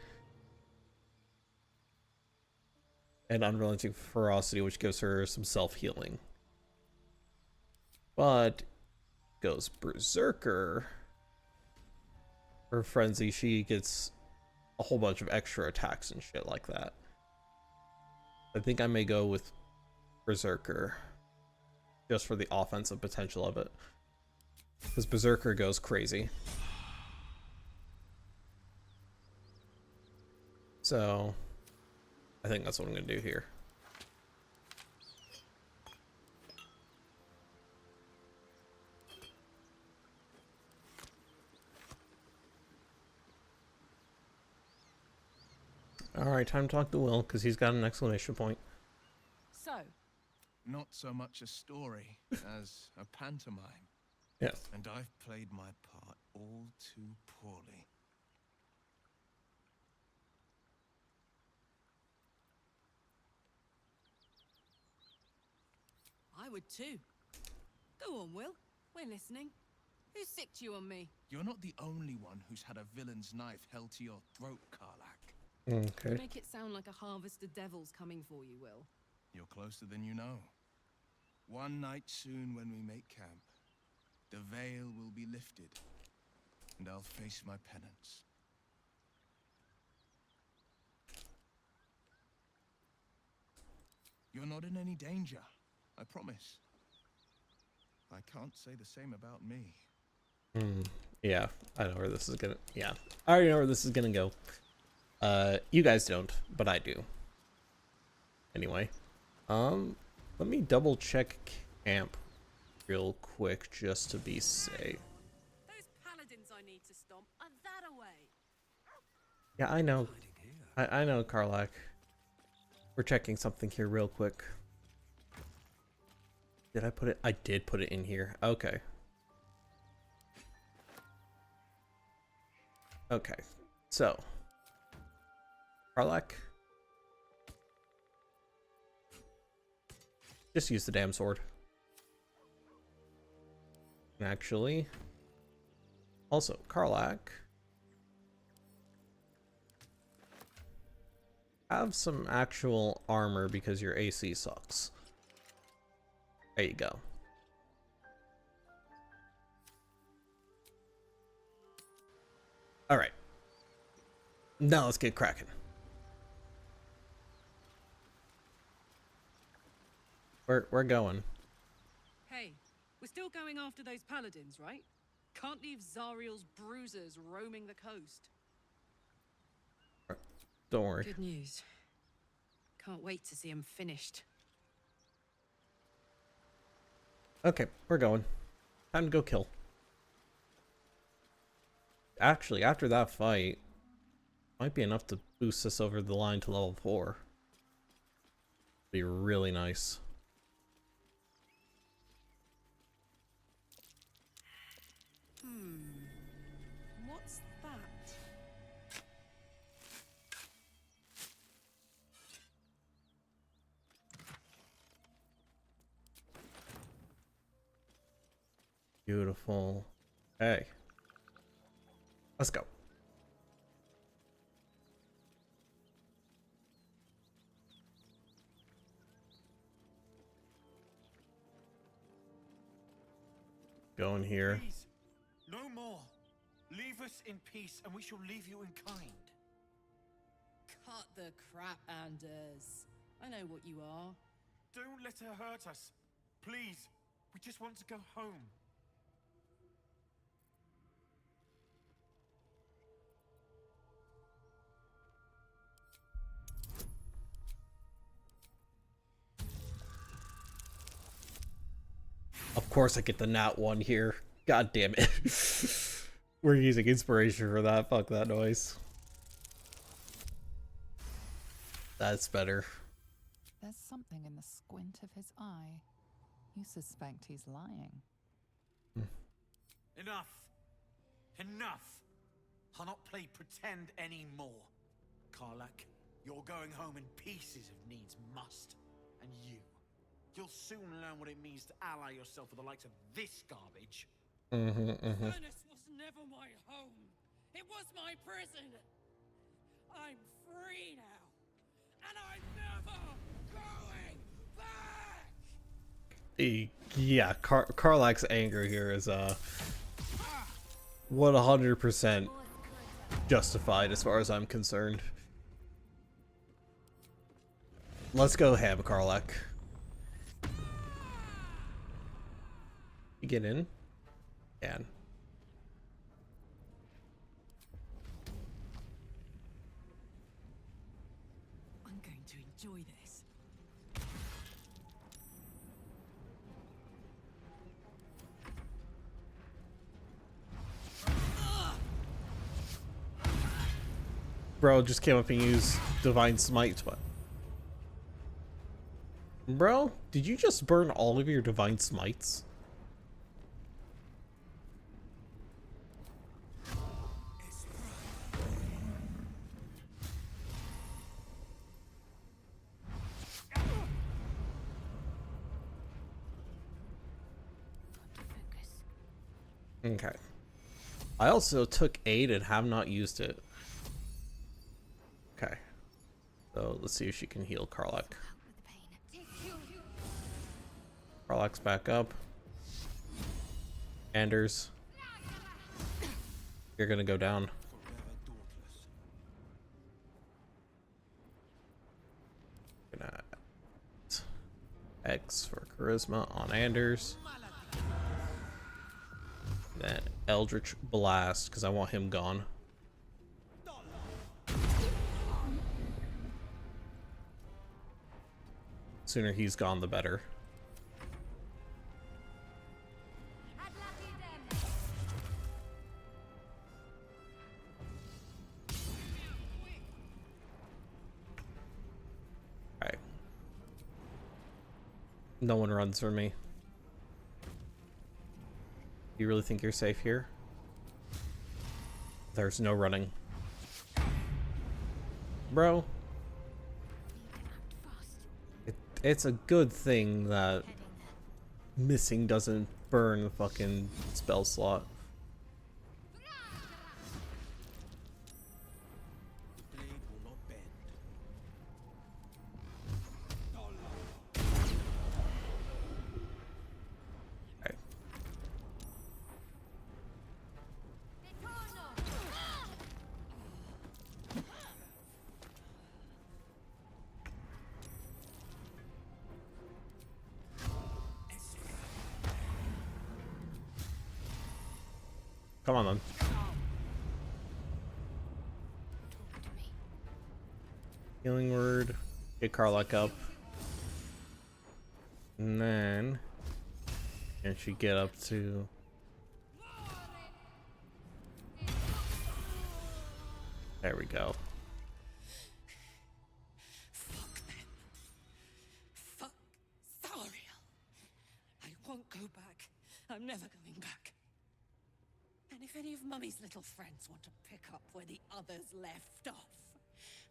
And unrelenting ferocity, which gives her some self-healing. But goes Berserker. Her Frenzy, she gets a whole bunch of extra attacks and shit like that. I think I may go with Berserker just for the offensive potential of it, because Berserker goes crazy. So I think that's what I'm gonna do here. Alright, time to talk to Will, because he's got an exclamation point. So, Not so much a story as a pantomime. Yes. And I've played my part all too poorly. I would too. Go on, Will. We're listening. Who sicked you on me? You're not the only one who's had a villain's knife held to your throat, Karlak. Okay. Make it sound like a harvest of devils coming for you, Will. You're closer than you know. One night soon when we make camp, the veil will be lifted, and I'll face my penance. You're not in any danger, I promise. I can't say the same about me. Yeah, I know where this is gonna. Yeah, I already know where this is gonna go. You guys don't, but I do. Anyway, let me double check camp real quick just to be safe. Those paladins I need to stomp are that away. Yeah, I know. I know, Karlak. We're checking something here real quick. Did I put it? I did put it in here. Okay. Okay. So, Karlak, just use the damn sword. Actually, also Karlak, Have some actual armor because your AC sucks. There you go. Alright. Now let's get cracking. We're going. Hey, we're still going after those paladins, right? Can't leave Zariel's bruisers roaming the coast. Don't worry. Good news. Can't wait to see him finished. Okay, we're going. Time to go kill. Actually, after that fight, might be enough to boost us over the line to level 4. Be really nice. What's that? Beautiful. Hey. Let's go. Going here. Please, no more. Leave us in peace, and we shall leave you in kind. Cut the crap, Anders. I know what you are. Don't let her hurt us. Please, we just want to go home. Of course I get the nat 1 here. God damn it. We're using inspiration for that. Fuck that noise. That's better. There's something in the squint of his eye. You suspect he's lying. Enough. Enough. I'll not play pretend anymore. Karlak, you're going home in pieces if needs must. And you'll soon learn what it means to ally yourself with the likes of this garbage. Furnace was never my home. It was my prison. I'm free now. And I'm never going back! Yeah, Karlak's anger here is 100% justified as far as I'm concerned. Let's go ham, Karlak. You get in? Can. I'm going to enjoy this. Bro just came up and used Divine Smite. But bro, did you just burn all of your Divine Smites? Okay. I also took 8 and have not used it. Okay. So let's see if she can heal Karlak. Karlak's back up. Anders. You're gonna go down. Gonna X for charisma on Anders. Then Eldritch Blast, because I want him gone. Sooner he's gone, the better. Alright. No one runs for me. You really think you're safe here? There's no running. Bro. It's a good thing that missing doesn't burn the fucking spell slot. Come on, then. Talk to me. Healing word. Get Karlak up. And then... Can she get up to... There we go. Fuck them. Fuck Zariel. I won't go back. I'm never going back. And if any of Mummy's little friends want to pick up where the others left off,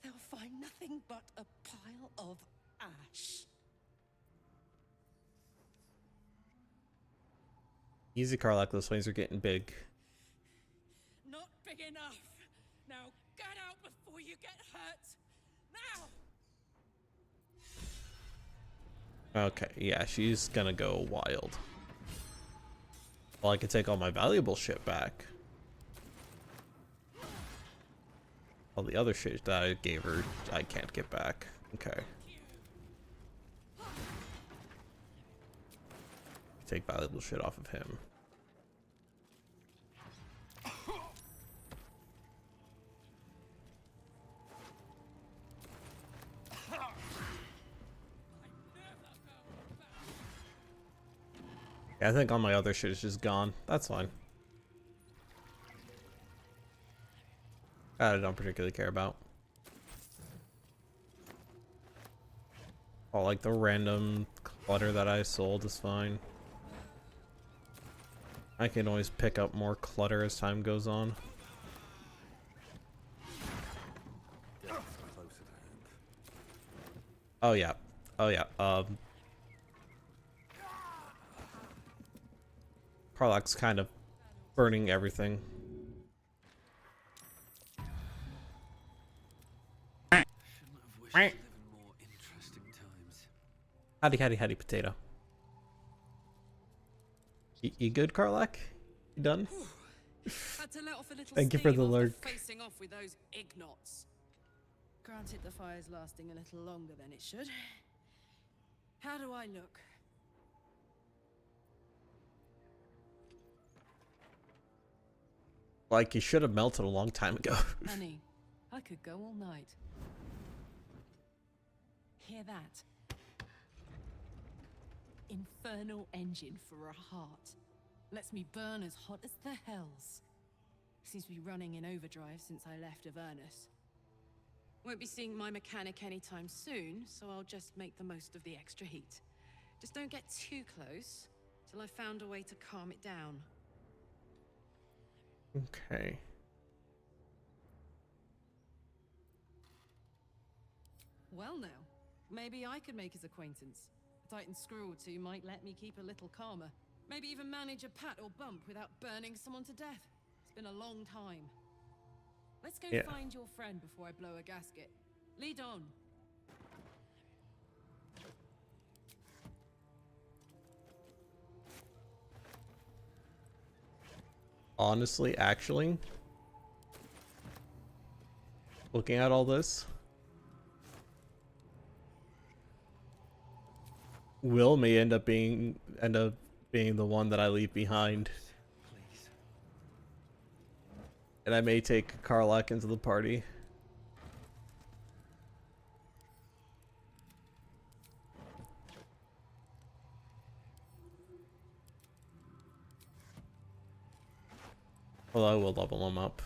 they'll find nothing but a pile of ash. Easy, Karlak. Those flames are getting big. Not big enough. Now get out before you get hurt. Now! Okay, yeah, she's gonna go wild. Well, I can take all my valuable shit back. All the other shit that I gave her, I can't get back. Okay. Take valuable shit off of him. Yeah, I think all my other shit is just gone. That's fine. That I don't particularly care about. All like the random clutter that I sold is fine. I can always pick up more clutter as time goes on. Oh yeah. Oh yeah. Karlak's kind of burning everything. Howdy, potato. You good, Karlak? You done? Had to let off a little Thank you for steam the after lurk. facing off with those ignots. Granted, the fire's lasting a little longer than it should. How do I look? Like you should have melted a long time ago. Honey, I could go all night. Hear that? Infernal engine for a heart. Lets me burn as hot as the hells. Seems to be running in overdrive since I left Avernus. Won't be seeing my mechanic anytime soon, so I'll just make the most of the extra heat. Just don't get too close till I've found a way to calm it down. Okay. Well now, maybe I could make his acquaintance. A Titan screw or two might let me keep a little calmer. Maybe even manage a pat or bump without burning someone to death. It's been a long time. Let's go find your friend before I blow a gasket. Lead on. Honestly, actually, looking at all this, Will may end up being the one that I leave behind. Please. And I may take Karlak into the party. Well, I will level him up.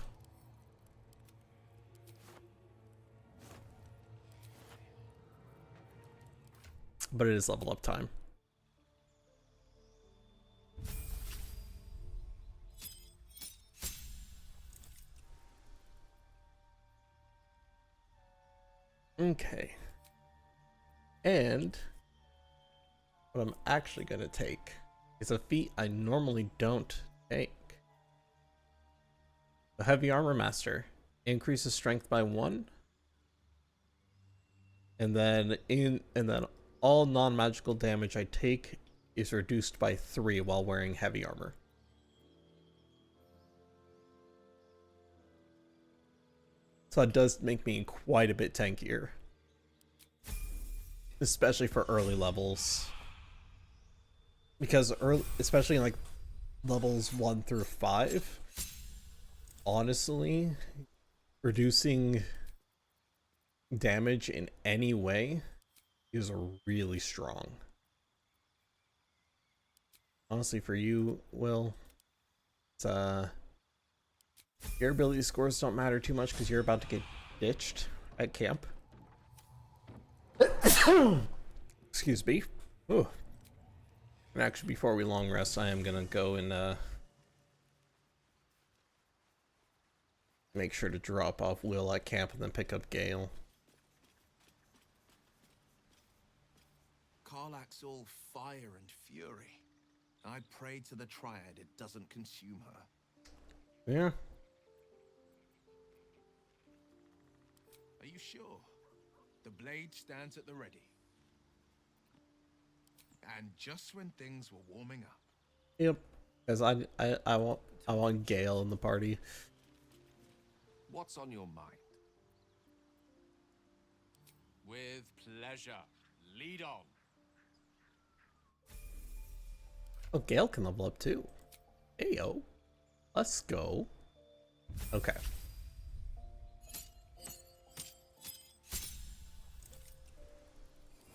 But it is level up time. Okay. And what I'm actually going to take is a feat I normally don't take. The Heavy Armor Master increases strength by 1. And then all non-magical damage I take is reduced by 3 while wearing heavy armor. So that does make me quite a bit tankier. Especially for early levels. Because especially in like levels 1 through 5, honestly, reducing damage in any way is really strong. Honestly, for you, Will, it's your ability scores don't matter too much because you're about to get ditched at camp. Excuse me. Oh. And actually, before we long rest, I am gonna go and make sure to drop off Will at camp and then pick up Gale. Karlak's all fire and fury. I pray to the Triad it doesn't consume her. Yeah. Are you sure? The blade stands at the ready. And just when things were warming up. Yep. Because I want Gale in the party. What's on your mind? With pleasure. Lead on. Oh, Gale can level up too. Heyo. Let's go. Okay.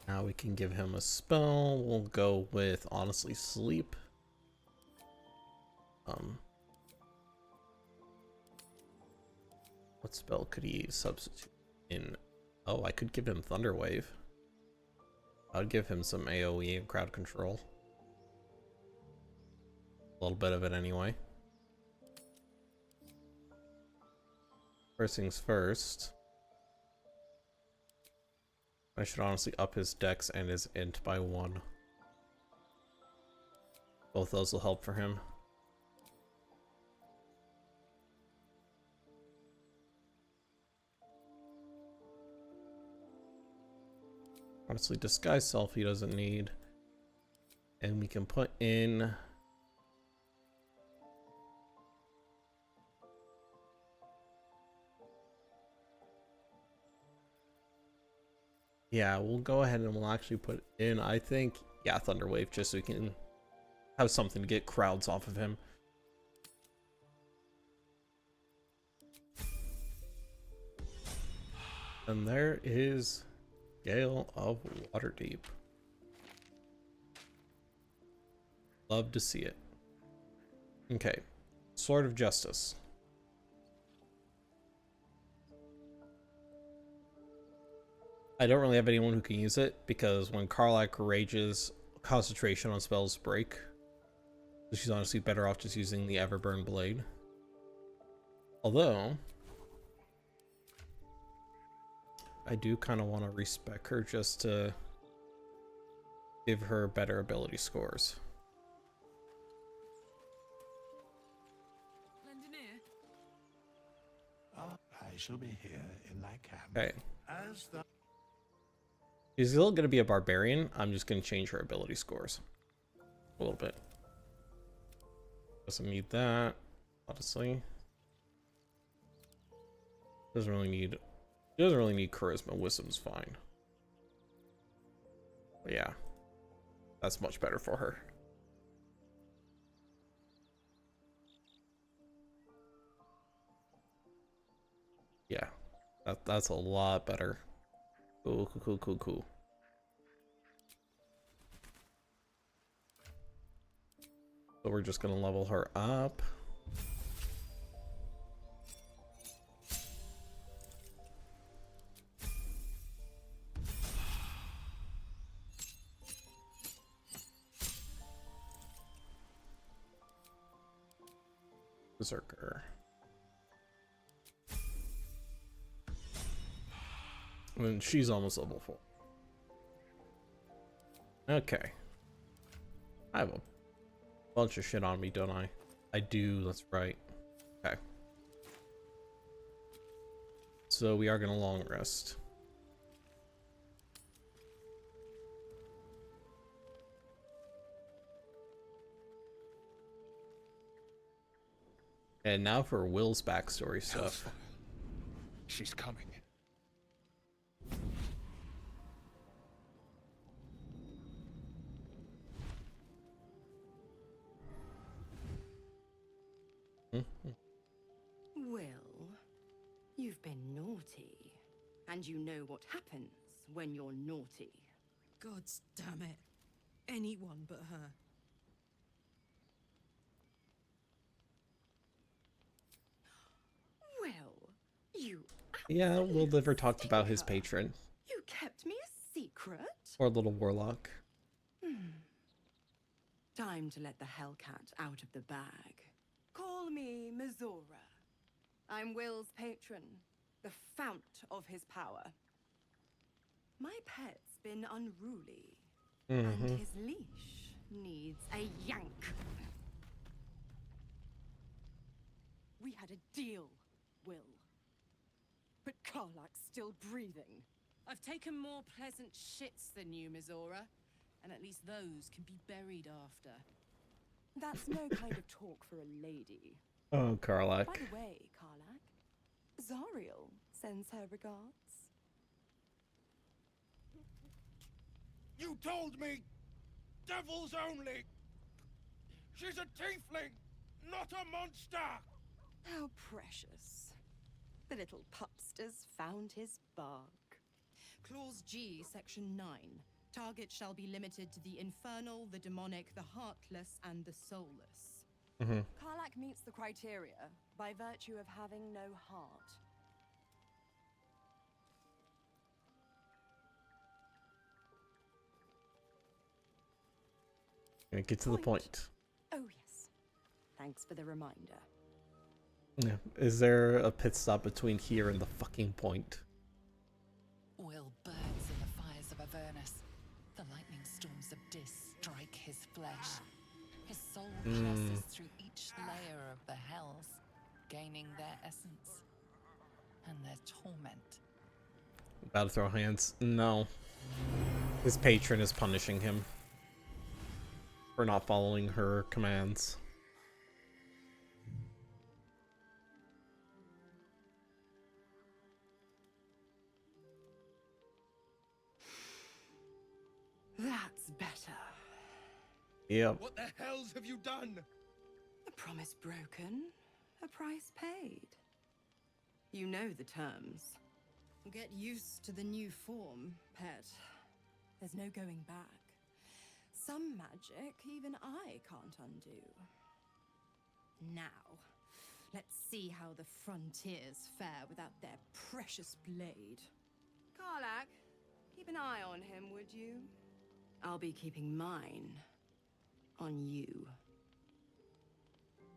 Now we can give him a spell. We'll go with honestly sleep. What spell could he substitute in? Oh, I could give him Thunder Wave. I'd give him some AoE and crowd control. A little bit of it anyway. First things first. I should honestly up his dex and his int by 1. Both those will help for him. Honestly, disguise self he doesn't need. And we can put in... Yeah, we'll go ahead and we'll actually put in, I think, yeah, Thunder Wave, just so we can have something to get crowds off of him. And there is Gale of Waterdeep. Love to see it. Okay, Sword of Justice. I don't really have anyone who can use it because when Karlak rages, concentration on spells break. So she's honestly better off just using the Everburn Blade. Although, I do kind of want to respec her just to give her better ability scores. I shall be here in thy camp. Okay. As the She's still going to be a barbarian. I'm just going to change her ability scores a little bit. Doesn't need that, honestly. Doesn't really need charisma. Wisdom's fine. But yeah, that's much better for her. Yeah, that's a lot better. Cool. So we're just gonna level her up. Berserker. And she's almost level 4. Okay. I have a bunch of shit on me, don't I? I do, that's right. Okay. So we are gonna long rest. And now for Will's backstory stuff. She's coming. Will, you've been naughty. And you know what happens when you're naughty. God's damn it. Anyone but her. Will, you Yeah, Will absolute never talked about his stinker. patron. You kept me a secret? Or little warlock. Time to let the Hellcat out of the bag. Call me Mizora. I'm Will's patron, the fount of his power. My pet's been unruly, and his leash needs a yank. We had a deal, Will. But Karlak's still breathing. I've taken more pleasant shits than you, Mizora. And at least those can be buried after. That's no kind of talk for a lady. Oh, Karlak. By the way, Karlak, Zariel sends her regards. You told me devils only. She's a tiefling, not a monster. How precious. The little pupster's found his bark. Clause G, Section 9. Target shall be limited to the infernal, the demonic, the heartless, and the soulless. Karlak meets the criteria by virtue of having no heart. Get to the point. Oh yes. Thanks for the reminder. Yeah. Is there a pit stop between here and the fucking point? Will burns in the fires of Avernus. The lightning storms of Dis strike his flesh. His soul passes through each layer of the hells, gaining their essence and their torment. About to throw hands. No. His patron is punishing him for not following her commands. That's better. Yep. What the hells have you done? A promise broken, a price paid. You know the terms. Get used to the new form, pet. There's no going back. Some magic even I can't undo. Now, let's see how the frontiers fare without their precious blade. Karlak, keep an eye on him, would you? I'll be keeping mine on you.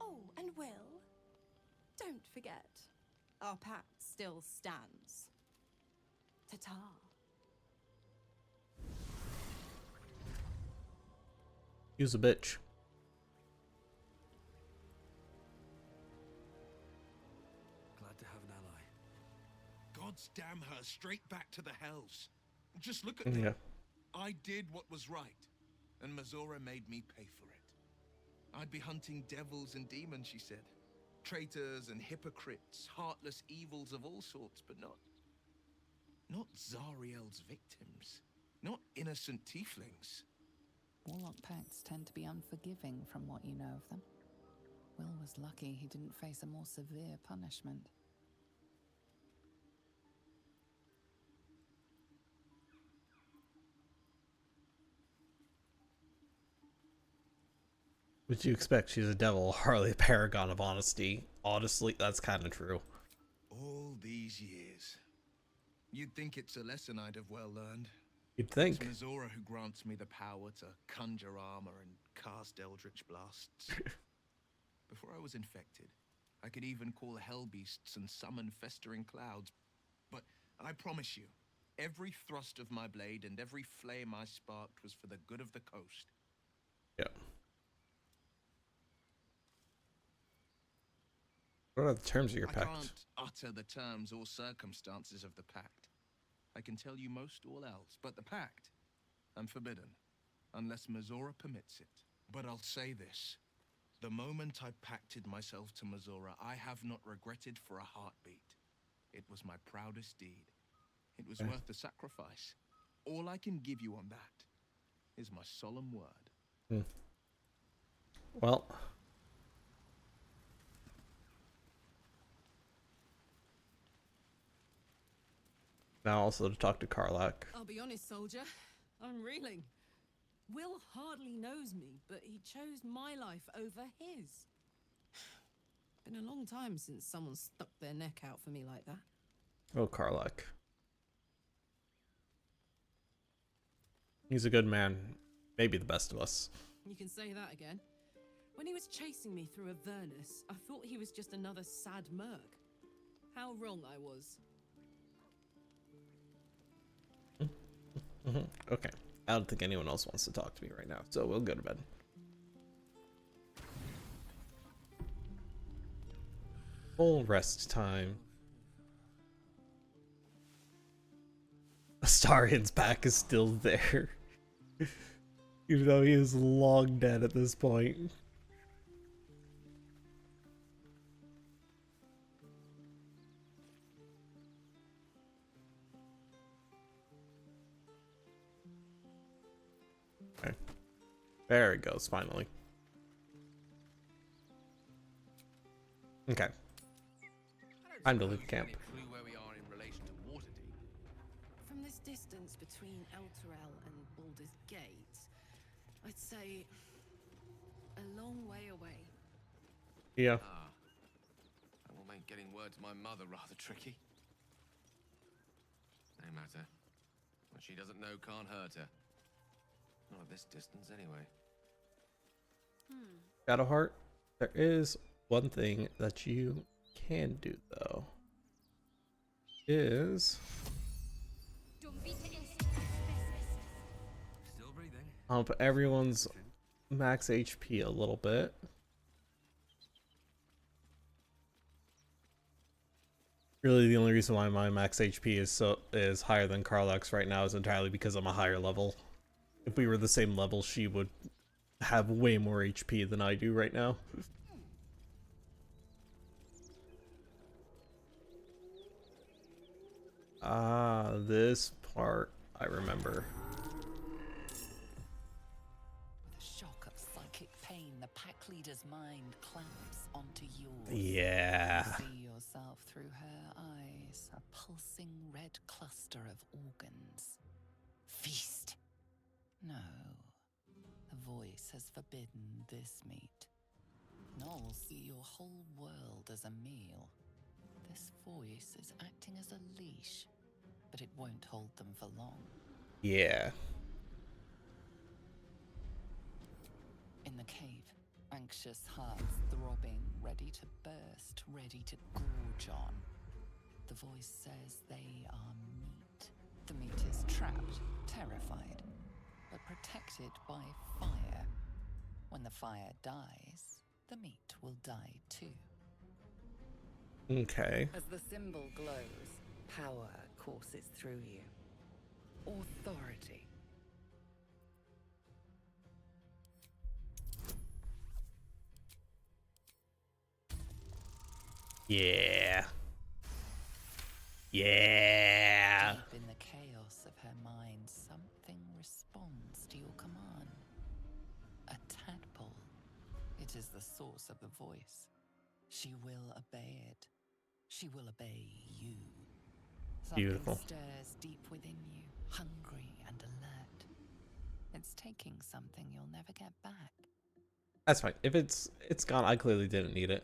Oh, and Will, don't forget, Our pact still stands. ta-ta. Use a bitch. Glad to have an ally. God's damn her, straight back to the hells. Just look at me. Yeah. I did what was right, and Mizora made me pay for it. I'd be hunting devils and demons, she said. Traitors and hypocrites, heartless evils of all sorts, but not Zariel's victims. Not innocent tieflings. Warlock pacts tend to be unforgiving from what you know of them. Will was lucky he didn't face a more severe punishment. What you expect? She's a devil, hardly a paragon of honesty. Honestly, that's kind of true. All these years. You'd think it's a lesson I'd have well learned. You'd think. It's Mizora who grants me the power to conjure armor and cast eldritch blasts. Before I was infected, I could even call hell beasts and summon festering clouds. But I promise you, every thrust of my blade and every flame I sparked was for the good of the coast. Yeah. What are the terms of your I pact? can't utter the terms or circumstances of the pact. I can tell you most all else, but the pact, I'm forbidden, unless Mizora permits it. But I'll say this. The moment I pacted myself to Mizora, I have not regretted for a heartbeat. It was my proudest deed. It was worth the sacrifice. All I can give you on that is my solemn word. Well, Now also to talk to Karlak. I'll be honest, soldier. I'm reeling. Will hardly knows me, but he chose my life over his. Been a long time since someone stuck their neck out for me like that. Oh, Karlak. He's a good man. Maybe the best of us. You can say that again. When he was chasing me through Avernus, I thought he was just another sad merc. How wrong I was. Okay. I don't think anyone else wants to talk to me right now, so we'll go to bed. Full rest time. Astarian's back is still there. Even though he is long dead at this point. Okay. There it goes, finally. Okay. Time to leave camp. From this distance between Elturel and Baldur's Gate, I'd say a long way away. Yeah. That will make getting word to my mother rather tricky. No matter. What she doesn't know can't hurt her. Not at this distance, anyway. Shadowheart, there is one thing that you can do though. Is Still breathing. up everyone's max HP a little bit. Really, the only reason why my max HP is higher than Karlak's right now is entirely because I'm a higher level. If we were the same level, she would have way more HP than I do right now. Ah, this part I remember. With a shock of psychic pain, the pack leader's mind clamps onto yours. Yeah. You see yourself through her eyes, a pulsing red cluster of organs. Feast. No. The voice has forbidden this meat. Gnolls see your whole world as a meal. This voice is acting as a leash, but it won't hold them for long. Yeah. In the cave, anxious hearts throbbing, ready to burst, ready to gorge on. The voice says they are meat. The meat is trapped, terrified, but protected by fire. When the fire dies, the meat will die too. Okay. As the symbol glows, power courses through you. Authority. Yeah. Yeah. Deep in the chaos of her mind, something responds to your command. A tadpole. It is the source of the voice. She will obey it. She will obey you. Something Beautiful. stirs deep within you, hungry and alert. It's taking something you'll never get back. That's fine. If it's gone, I clearly didn't need it.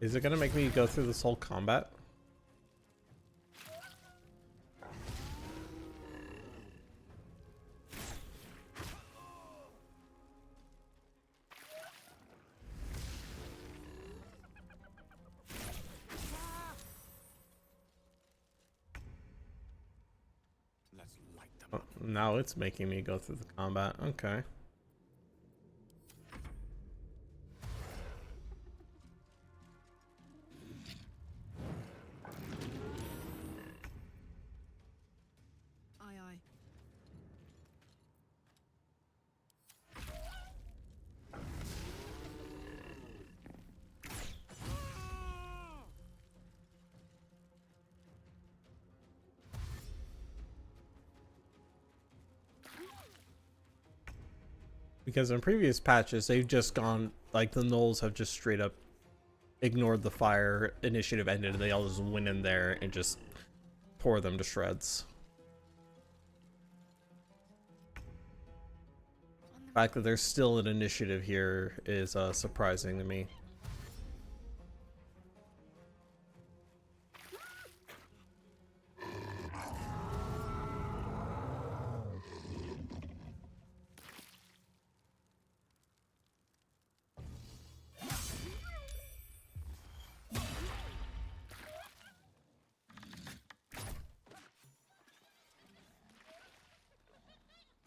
Is it gonna make me go through this whole combat? Let's light them Oh, up. now it's making me go through the combat. Okay. Aye, aye. Because in previous patches, they've just gone, like, the gnolls have just straight up ignored the fire, initiative ended, and they all just went in there and just pour them to shreds. The fact that there's still an initiative here is surprising to me.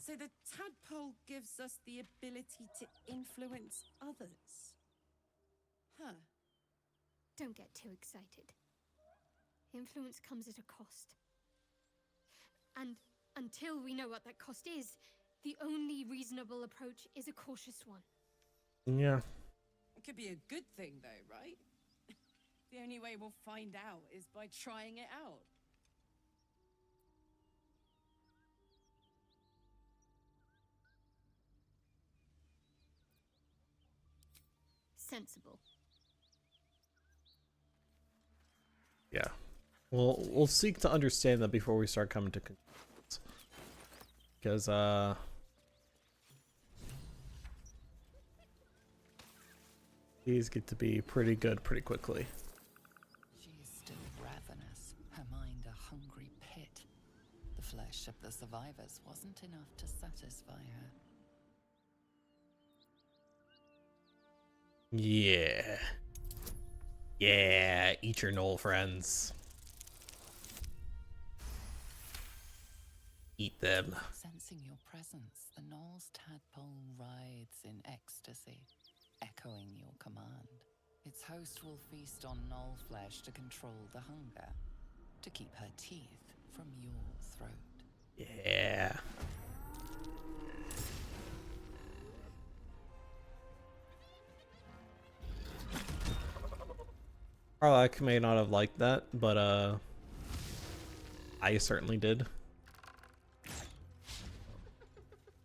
So the tadpole gives us the ability to influence others. Huh. Don't get too excited. Influence comes at a cost. And until we know what that cost is, the only reasonable approach is a cautious one. Yeah. It could be a good thing, though, right? The only way we'll find out is by trying it out. Sensible. Yeah. We'll seek to understand that before we start coming to conclusions. Because, these get to be pretty good pretty quickly. She is still ravenous, her mind a hungry pit. The flesh of the survivors wasn't enough to satisfy her. Yeah. Yeah, eat your gnoll friends. Eat them. Sensing your presence, the gnoll's tadpole writhes in ecstasy, echoing your command. Its host will feast on gnoll flesh to control the hunger, to keep her teeth from your throat. Yeah. Karlak may not have liked that, but I certainly did.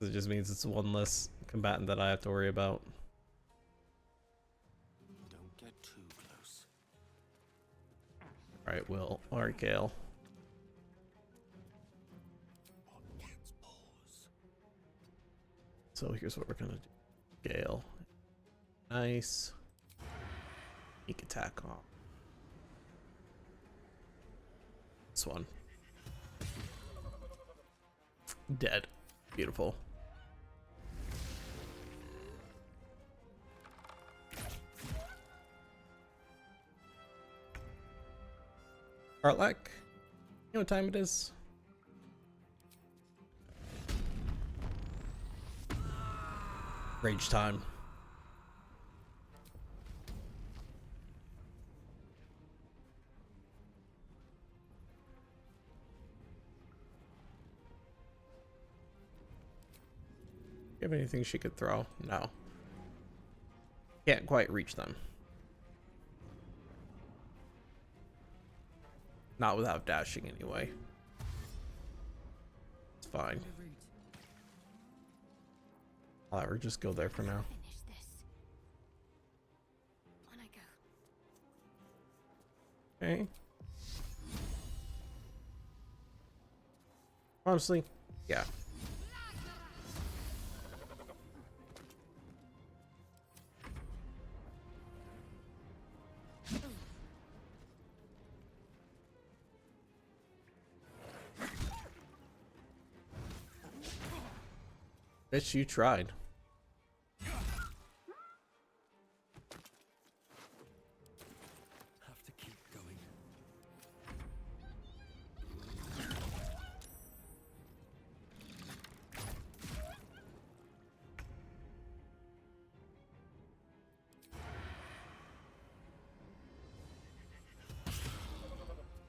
It just means it's one less combatant that I have to worry about. Don't get too close. Alright, Will. Alright, Gale. On cat's paws. So here's what we're gonna do. Gale. Nice. Sneak attack off. This one. Dead. Beautiful. Karlak, you know what time it is? Rage time. You have anything she could throw? No. Can't quite reach them. Not without dashing anyway. It's fine. I'll let her just go there for now. Finish this. On I go. Okay. Honestly, yeah. Bitch, you tried. Have to keep going.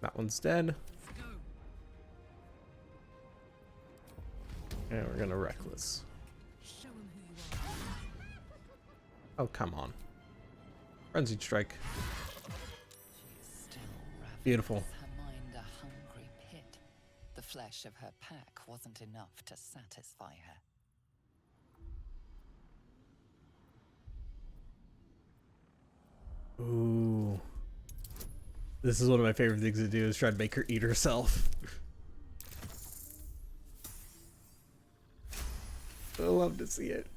That one's dead. And we're gonna reckless. Oh, come on. Frenzied strike. Still ravenous, Beautiful. her mind a hungry pit. The flesh of her pack wasn't enough to satisfy her. Ooh. This is one of my favorite things to do, is try to make her eat herself. I love to see it.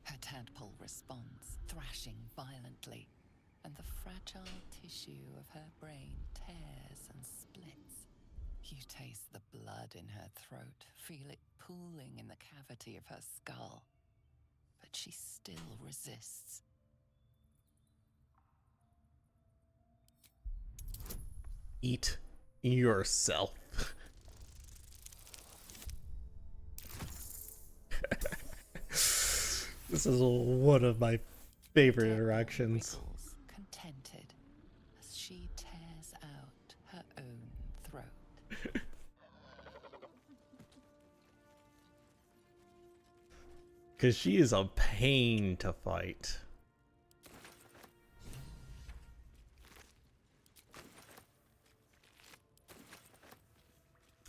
Her tadpole responds, thrashing violently, and the fragile tissue of her brain tears and splits. You taste the blood in her throat, feel it pooling in the cavity of her skull. But she still resists. Eat yourself. This is one of my favorite interactions. Wiggles, contented, as she tears out her own throat. Because she is a pain to fight.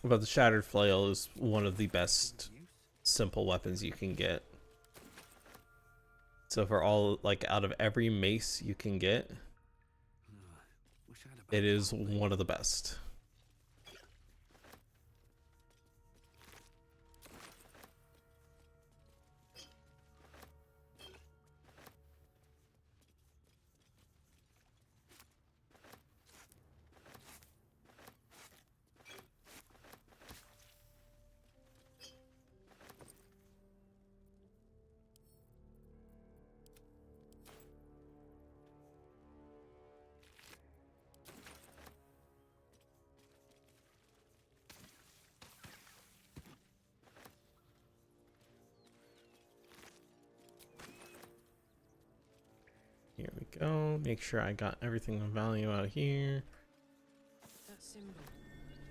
But the Shattered Flail is one of the best simple weapons you can get. So for all, like, out of every mace you can get, it is one of the best. Here we go. Make sure I got everything of value out here. That symbol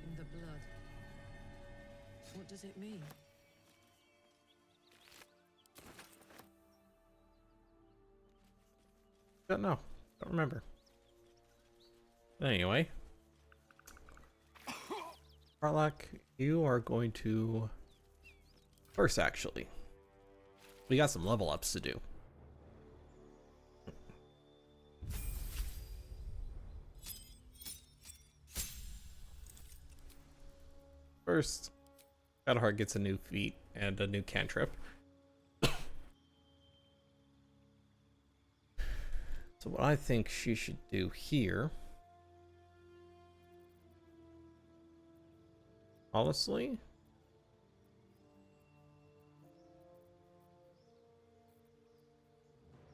in the blood. What does it mean? Don't know. Don't remember. But anyway. Karlach, you are going to... First, actually. We got some level ups to do. First, Shadowheart gets a new feat and a new cantrip. So what I think she should do here, honestly,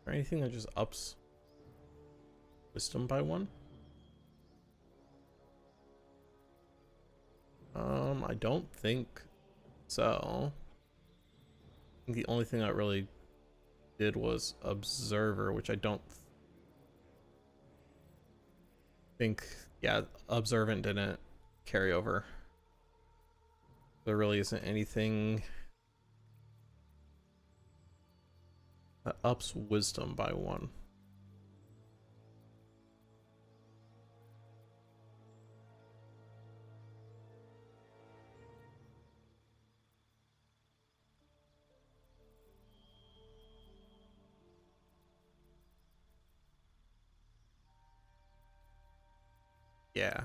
or anything that just ups wisdom by 1. I don't think so. I think the only thing that really did was Observer, which I don't think, yeah, Observant didn't carry over. There really isn't anything that ups wisdom by 1. Yeah.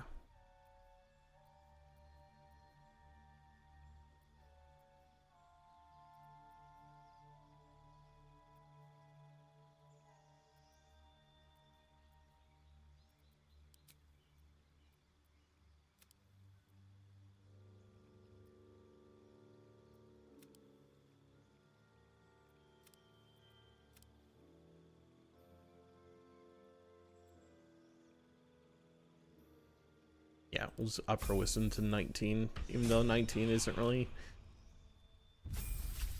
Yeah, we'll just up her wisdom to 19, even though 19 isn't really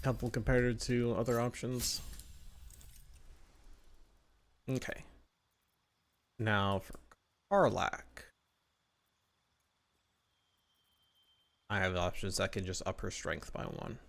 helpful compared to other options. Okay. Now for Karlach, I have options that can just up her strength by 1.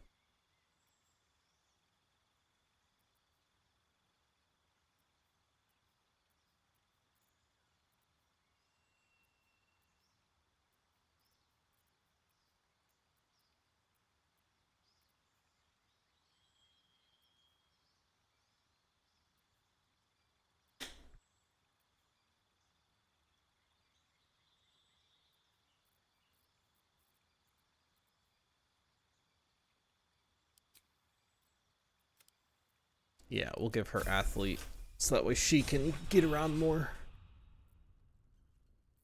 Yeah, we'll give her athlete so that way she can get around more.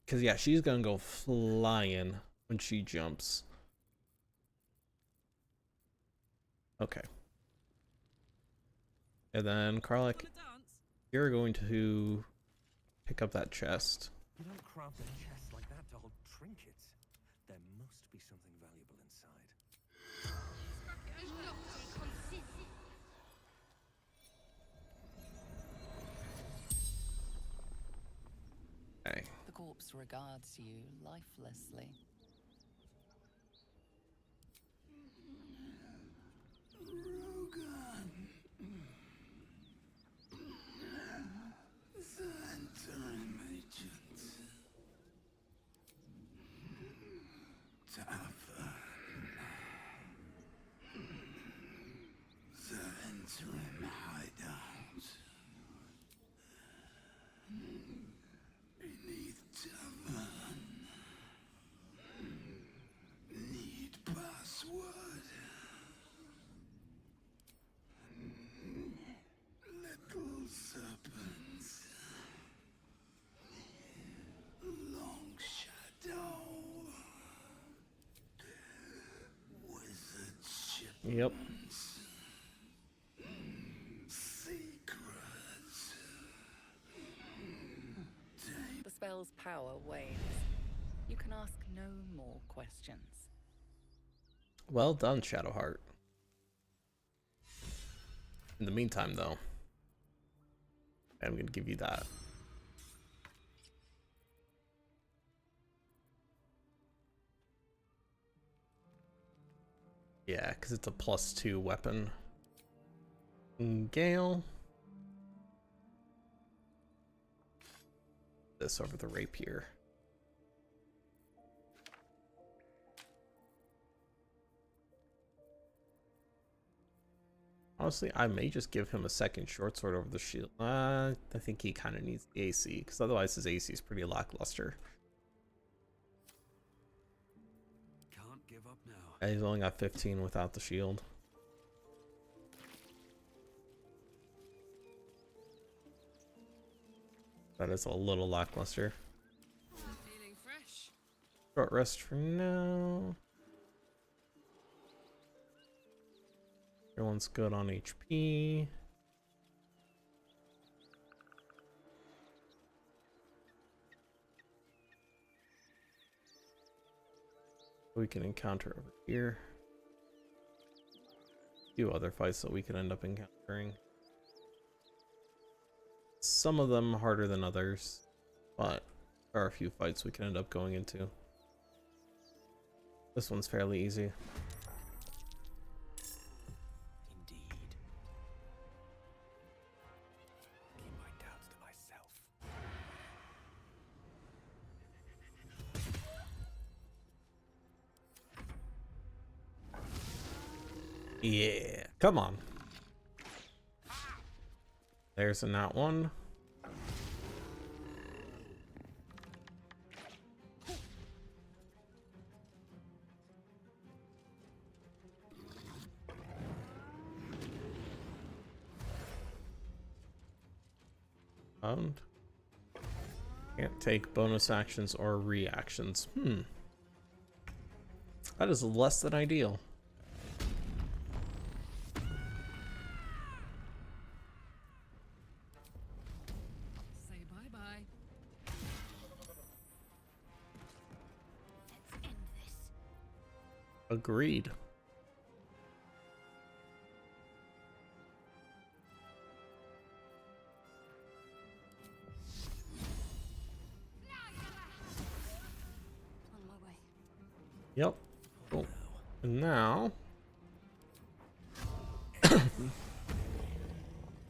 Because, yeah, she's going to go flying when she jumps. Okay. And then, Karlak, you're going to pick up that chest. You don't craft a chest like that to hold trinkets. There must be something valuable inside. Okay. The corpse regards you lifelessly. Yep. The spell's power wanes. You can ask no more questions. Well done, Shadowheart. In the meantime, though, I'm going to give you that. Yeah, because it's a +2 weapon. Gale. This over the rapier. Honestly, I may just give him a second short sword over the shield. I think he kind of needs the AC, because otherwise his AC is pretty lackluster. Can't give up now. Yeah, he's only got 15 without the shield. That is a little lackluster. Feeling fresh. Short rest for now. Everyone's good on HP. We can encounter over here. A few other fights that we could end up encountering. Some of them harder than others, but there are a few fights we can end up going into. This one's fairly easy. Indeed. Keep my doubts to myself. Yeah, come on. There's a nat one. Can't take bonus actions or reactions. That is less than ideal. Say bye-bye. Let's end this. Agreed. On my way. Yep. Cool. And now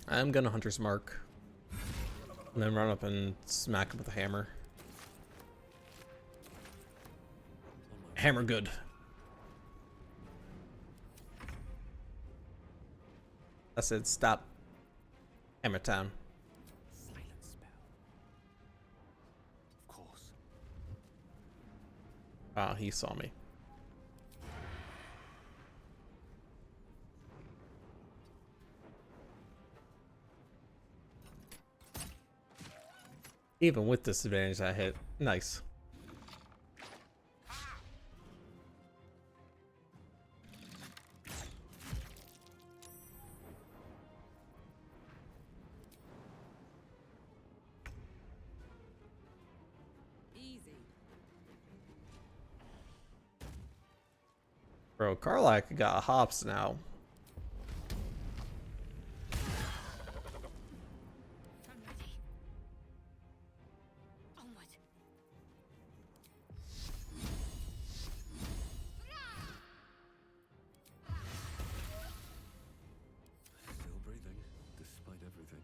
I'm gonna Hunter's Mark and then run up and smack him with a hammer. Hammer good. I said stop. Hammer time. Silent spell. Of course. Ah, he saw me. Even with disadvantage, I hit. Nice. Easy. Bro, Karlak got hops now. I'm ready. Onward. Still breathing, despite everything.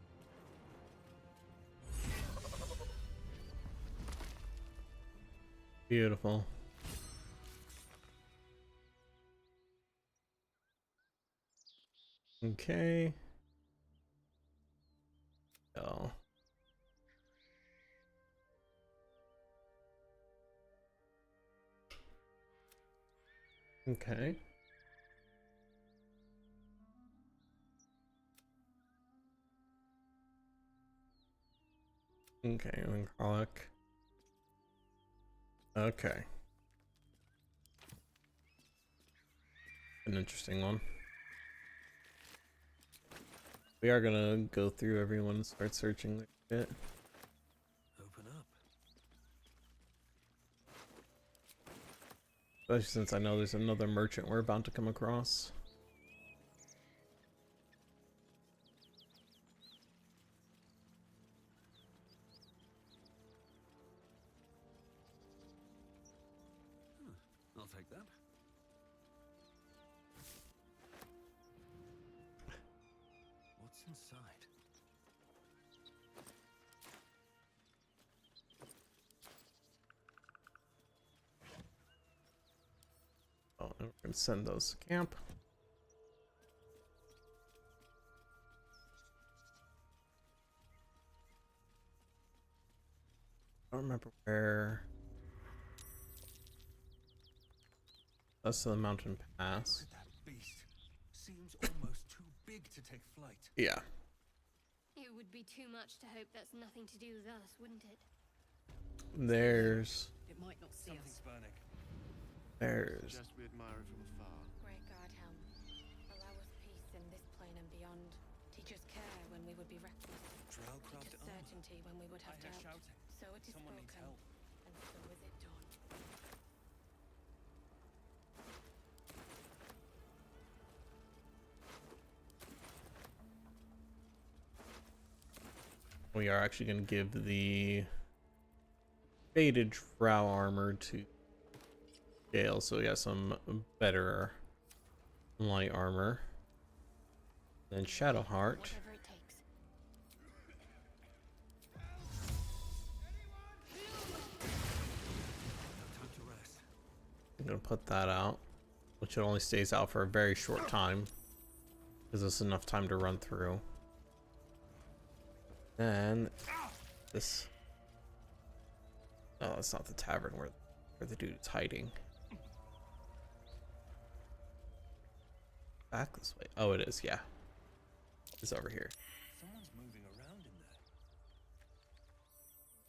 Beautiful. Okay. Oh. Okay. Okay, and Karlak. Okay. An interesting one. We are gonna go through everyone and start searching a bit. Open up. Especially since I know there's another merchant we're about to come across. I'll take that. What's inside? Oh, and we're gonna send those to camp. I don't remember where. That's the mountain pass. Look at that beast. Seems almost too big to take flight. Yeah. It would be too much to hope that's nothing to do with us, wouldn't it? There's. It might not see us. Burning. There's. Just we admire it from afar. Great God, Helm. Allow us peace in this plane and beyond. Teach us care when we would be reckless. Teach Drow-crafted us certainty when we would have I hear doubt. shouting. So it is Someone needs spoken, help. and so is it done. We are actually going to give the faded drow armor to Gale, so we got some better light armor. Then Shadowheart. Whatever it takes. Time to rest. I'm going to put that out, which it only stays out for a very short time. Gives us enough time to run through. Then this. Oh, that's not the tavern where the dude's hiding. Back this way. Oh, it is. Yeah, it's over here. Someone's moving around in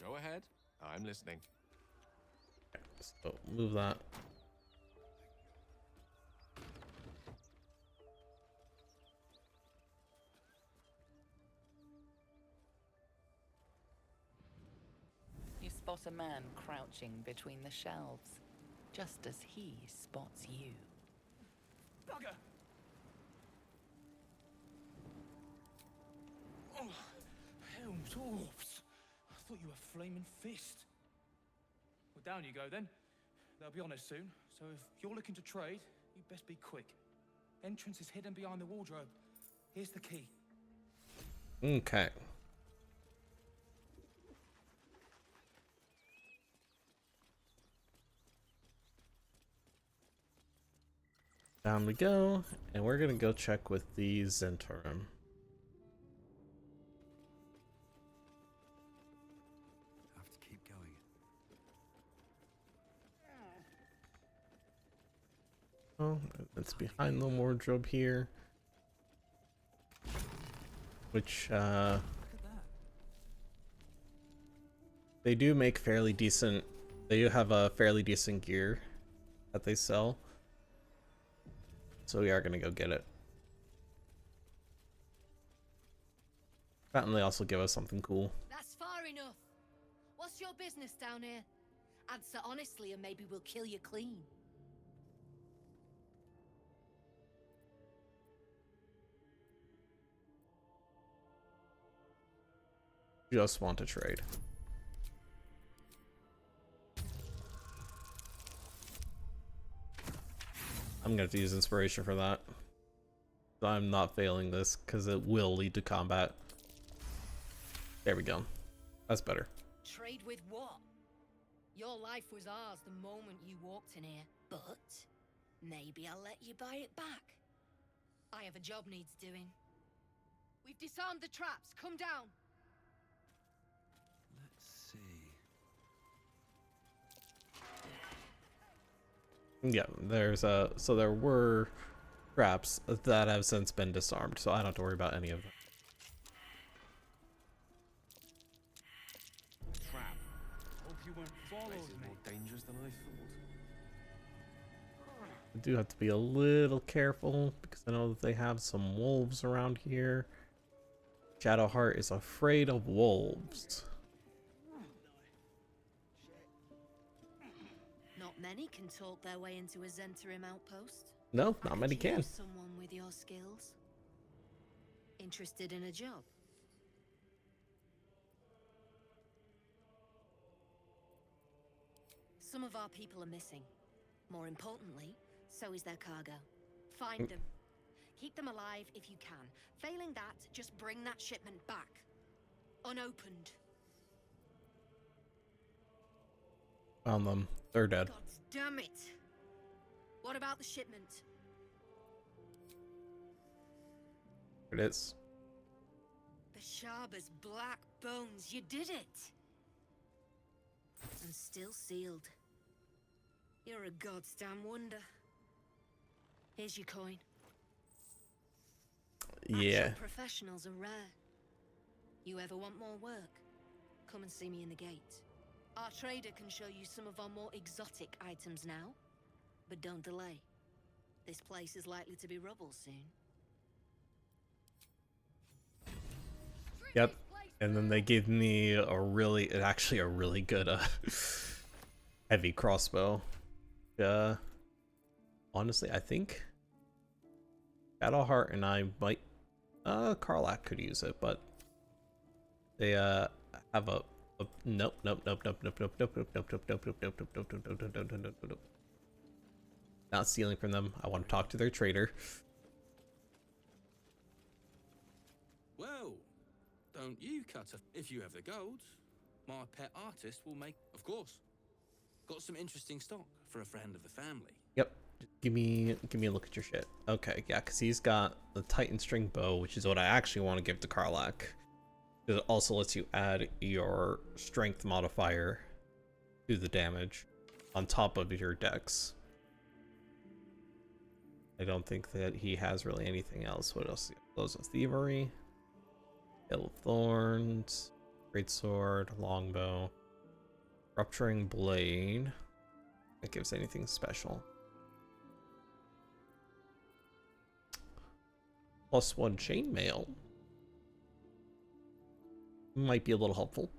there. Go ahead. I'm listening. So move that. You spot a man crouching between the shelves, just as he spots you. Bugger! Oh, Helm's orbs. I thought you were flaming fist. Well, down you go then. They'll be on us soon, so if you're looking to trade, you best be quick. Entrance is hidden behind the wardrobe. Here's the key. Okay. Down we go, and we're gonna go check with the Zentarum. Have to keep going. Oh, it's behind the wardrobe here. Which, Look at that. They do make fairly decent. They do have a fairly decent gear that they sell. So we are gonna go get it. And they also give us something cool. That's far enough. What's your business down here? Answer honestly and maybe we'll kill you clean. Just want to trade. I'm gonna have to use inspiration for that. I'm not failing this because it will lead to combat. There we go. That's better. Trade with what? Your life was ours the moment you walked in here, but maybe I'll let you buy it back. I have a job needs doing. We've disarmed the traps. Come down. Let's see. Yeah, there's so there were traps that have since been disarmed, so I don't have to worry about any of them. Trap. Hope you weren't followed, This is more dangerous than I thought. I do have to be a little careful because I know that they have some wolves around here. Shadowheart is afraid of wolves. Not many can talk their way into a Zentarim outpost. No, not many Could you can. use someone with your skills. Interested in a job? Some of our people are missing. More importantly, so is their cargo. Find them. Keep them alive if you can. Failing that, just bring that shipment back. Unopened. Found them. They're dead. God damn it! What about the shipment? It is. The Sharber's black bones. You did it! And still sealed. You're a goddamn wonder. Here's your coin. Yeah. Actual professionals are rare. You ever want more work? Come and see me in the gate. Our trader can show you some of our more exotic items now. But don't delay. This place is likely to be rubble soon. Yep. And then they gave me actually a really good heavy crossbow. Honestly, I think Shadowheart and I might Karlak could use it, but they have a nope. Not stealing from them. I want to talk to their trader. Well, don't you cut a... If you have the gold, my pet artist will make... Of course. Got some interesting stock for a friend of the family. Yep. Give me a look at your shit. Okay, yeah, because he's got the Titan string bow, which is what I actually want to give to Karlak. It also lets you add your strength modifier to the damage on top of your dex. I don't think that he has really anything else. What else? Blows of Thievery, Hill of Thorns, Greatsword, Longbow, Rupturing Blade. That gives anything special. +1 chainmail. Might be a little helpful.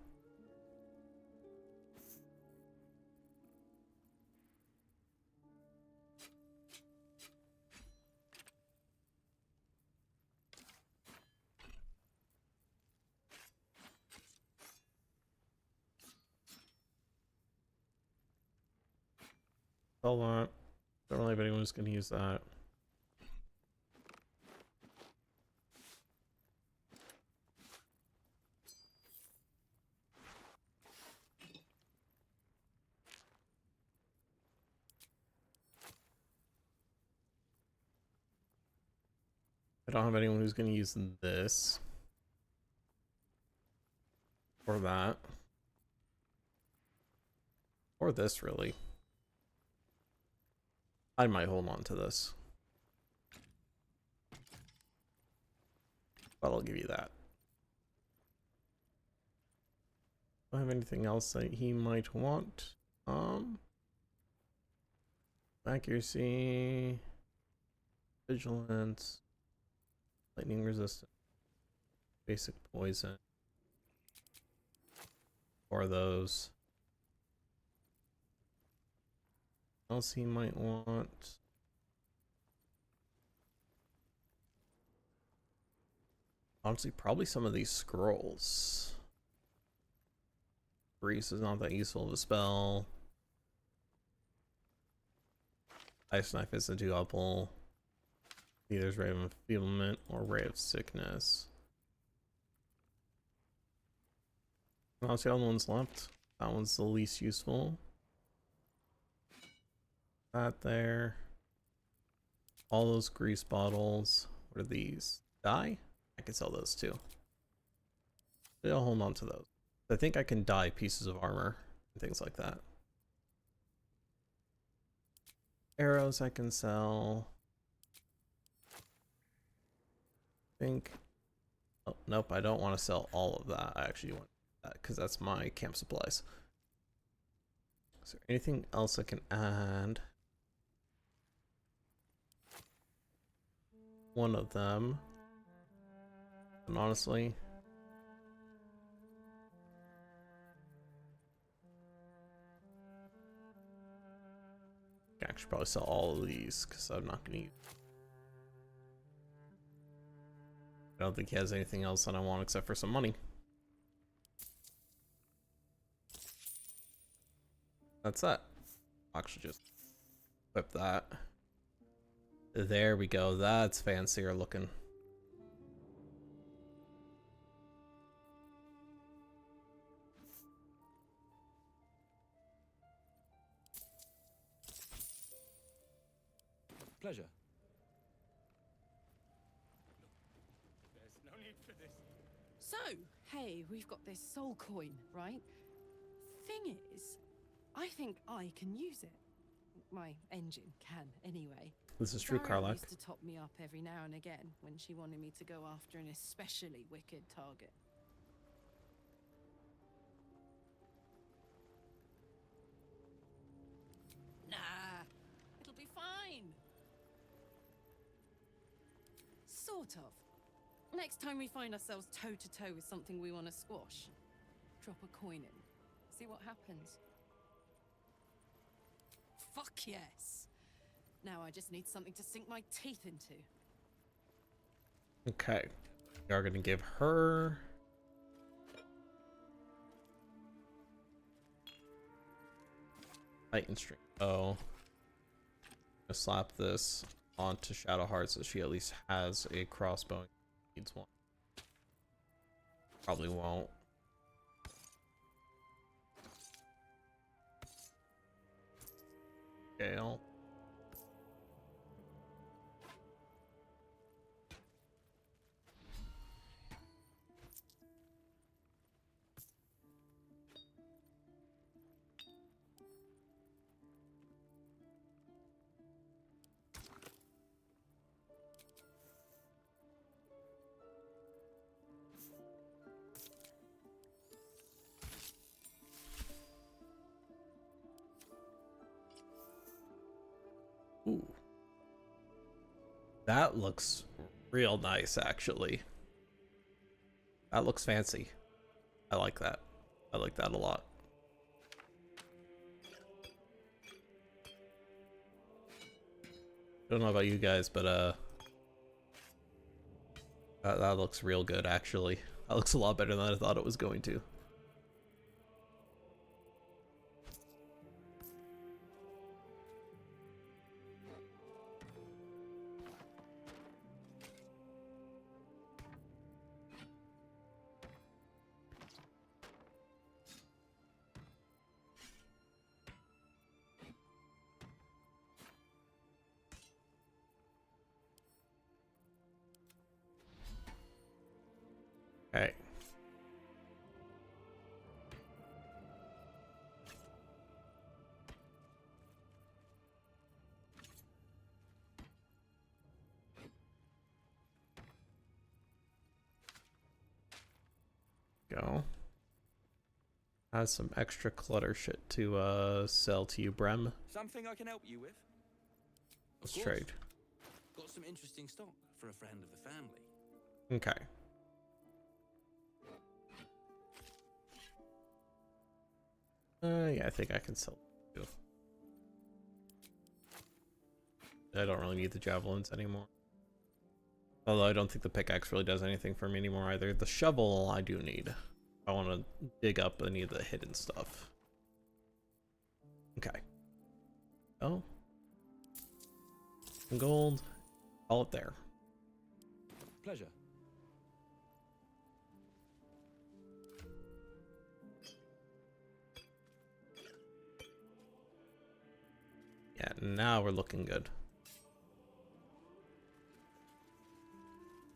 Hold on. Don't really have anyone who's going to use that. I don't have anyone who's going to use this. Or that. Or this, really. I might hold on to this. But I'll give you that. don't have anything else that he might want. Accuracy, vigilance, lightning resistant, basic poison. Or those. What else he might want? Honestly, probably some of these scrolls. Grease is not that useful of a spell. Ice Knife is a doable. Either Ray of Enfeeblement or Ray of Sickness. That's the other one's left. That one's the least useful. That there. All those grease bottles. What are these? Dye? I can sell those too. I'll hold on to those. I think I can dye pieces of armor and things like that. Arrows I can sell. I think. Oh, nope, I don't want to sell all of that. I actually want that because that's my camp supplies. Is there anything else I can add? One of them. And honestly, I can actually probably sell all of these because I'm not going to use. I don't think he has anything else that I want except for some money. That's that. I'll actually just equip that. There we go. That's fancier looking. Pleasure. There's no need for this. So, hey, we've got this soul coin, right? Thing is, I think I can use it. My engine can, anyway. This is true, Zara Karlak. used to top me up every now and again when she wanted me to go after an especially wicked target. Nah, it'll be fine. Sort of. Next time we find ourselves toe-to-toe with something we want to squash, drop a coin in. See what happens. Fuck yes. Now I just need something to sink my teeth into. Okay. We are going to give her... Titan String. Oh. Gonna slap this onto Shadowheart so she at least has a crossbow. Needs one. Probably won't. Gale. Ooh. That looks real nice, actually. That looks fancy. I like that. I like that a lot. Don't know about you guys, but that looks real good, actually. That looks a lot better than I thought it was going to. Okay. Go. Has some extra clutter shit to sell to you, Brem. Something I can help you with? Let's trade. Got some interesting stock for a friend of the family. Okay. Yeah, I think I can sell too. I don't really need the javelins anymore. Although I don't think the pickaxe really does anything for me anymore either. The shovel I do need. I want to dig up any of the hidden stuff. Okay. Oh. Gold. All up there. Pleasure. Yeah, now we're looking good.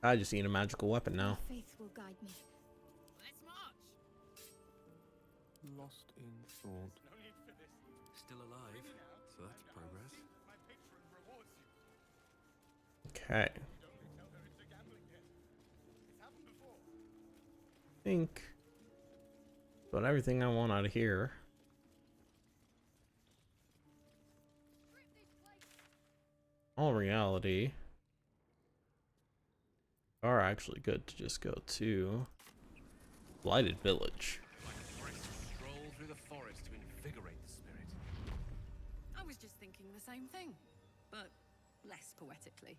I just need a magical weapon now. Faith will guide me. Let's march. Lost in thought. No need for this. Still alive, so that's progress. My patron rewards you. Okay. Don't tell her it's a gambling den. It's happened before. I think got everything I want out of here. All reality are actually good to just go to Blighted Village. Like a brisk stroll through the forest to invigorate the spirit. I was just thinking the same thing, but less poetically.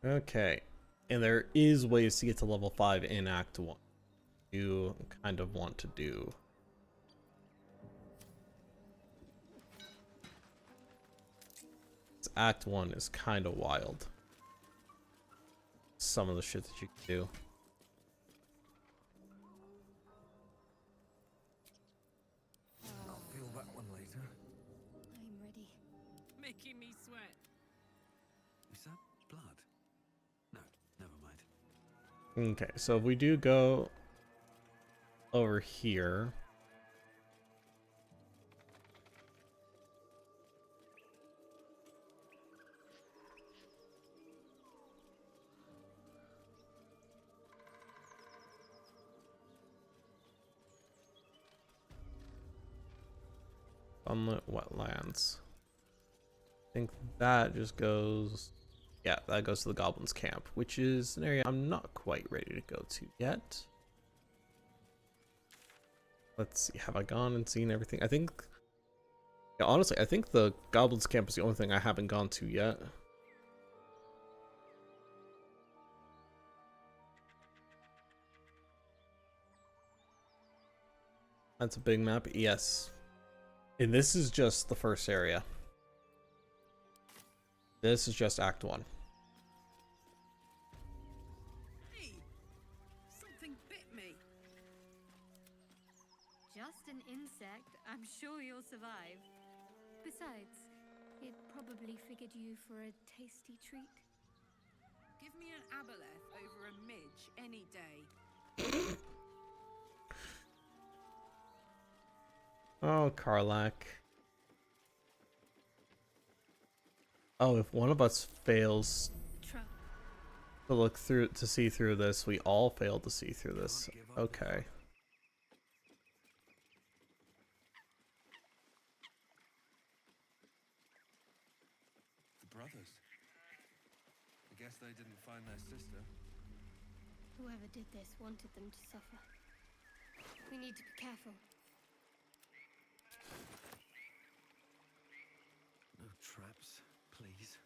Okay, and there is ways to get to level 5 in Act 1. You kind of want to do. Act 1 is kind of wild. Some of the shit that you can do. I'll feel that one later. I'm ready. Making me sweat. Is that blood? No, never mind. Okay, so if we do go over here. Unlit wetlands. I think that just goes. Yeah, that goes to the Goblins' camp, which is an area I'm not quite ready to go to yet. Let's see, have I gone and seen everything? I think. Yeah, honestly, I think the Goblins' camp is the only thing I haven't gone to yet. That's a big map, yes. And this is just the first area. This is just Act 1. Hey! Something bit me. Just an insect. I'm sure you'll survive. Besides, it probably figured you for a tasty treat. Give me an aboleth over a midge any day. Oh, Karlak. Oh, if one of us fails to look through, to see through this, we all fail to see through this. Okay. The brothers. I guess they didn't find their sister. Whoever did this wanted them to suffer. We need to be careful. No traps, please.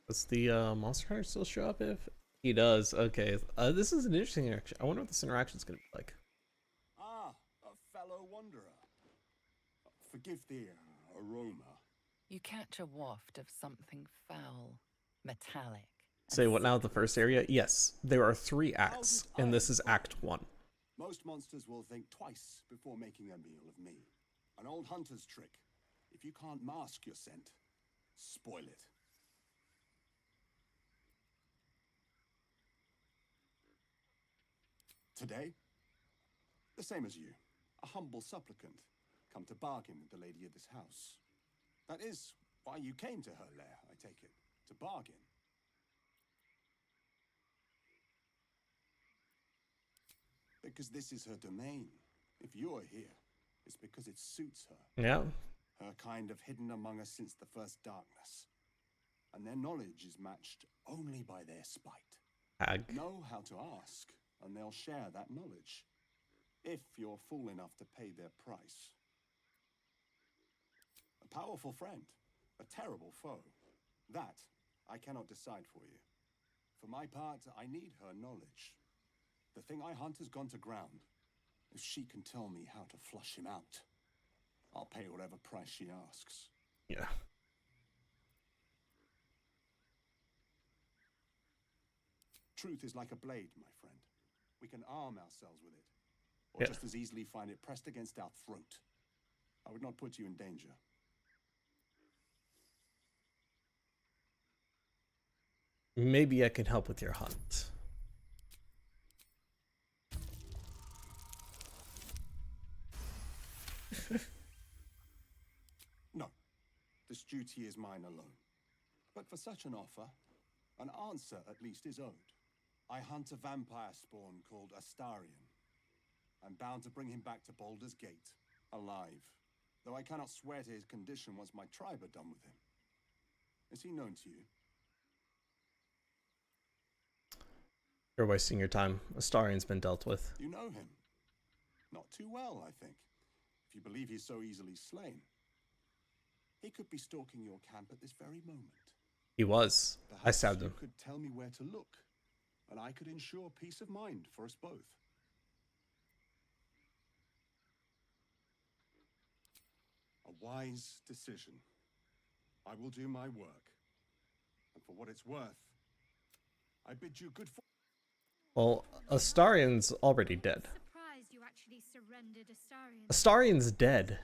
Does the monster hunter still show up if he does? Okay. This is an interesting interaction. I wonder what this interaction is going to be like. Ah, a fellow wanderer. Forgive the aroma. You catch a waft of something foul, metallic. Say what now? The first area? Yes. There are 3 acts, and this is Act 1. Most monsters will think twice before making a meal of me. An old hunter's trick. If you can't mask your scent, spoil it. Today, the same as you. a humble supplicant, come to bargain with the lady of this house. That is why you came to her lair, I take it, to bargain. Because this is her domain. If you're here, it's because it suits her. Yeah. Her kind have hidden among us since the first darkness. And their knowledge is matched only by their spite. Hag. Know how to ask, and they'll share that knowledge. If you're fool enough to pay their price. A powerful friend, a terrible foe. That I cannot decide for you. For my part, I need her knowledge. The thing I hunt has gone to ground. If she can tell me how to flush him out, I'll pay whatever price she asks. Yeah. Truth is like a blade, my friend. We can arm ourselves with it, or just as easily find it pressed against our throat. I would not put you in danger. Maybe I can help with your hunt. No, this duty is mine alone. But for such an offer, an answer at least is owed. I hunt a vampire spawn called Astarion. I'm bound to bring him back to Baldur's Gate, alive. Though I cannot swear to his condition once my tribe are done with him. Is he known to you? You're wasting your time. Astarion's been dealt with. You know him? Not too well, I think. If you believe he's so easily slain. He could be stalking your camp at this very moment. He was. I stabbed him. You could tell me where to look, and I could ensure peace of mind for us both. A wise decision. I will do my work. And for what it's worth, I bid you good fortune. Well, Astarion's already dead. Surprised you actually surrendered Astarion. Astarion's dead.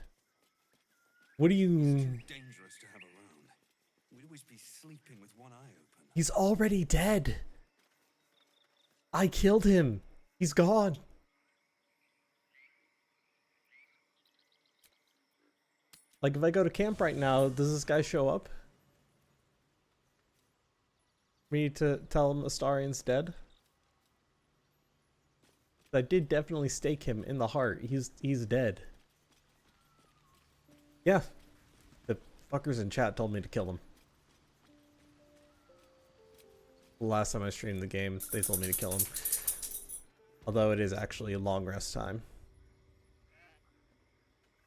What do you... Dangerous to have around. We'd always be sleeping with one eye open. He's already dead. I killed him. He's gone. Like, if I go to camp right now, does this guy show up? Me to tell him Astarion's dead? I did definitely stake him in the heart. He's dead. Yeah. The fuckers in chat told me to kill him. Last time I streamed the game, they told me to kill him. Although it is actually a long rest time.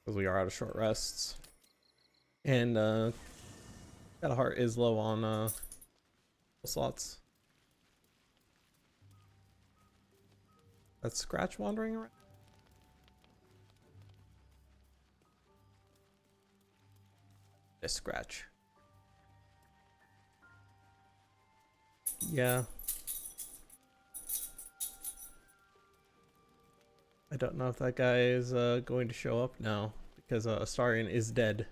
Because we are out of short rests. And that heart is low on slots. That's Scratch wandering around? A Scratch. Yeah. I don't know if that guy is going to show up now because Astarion is dead.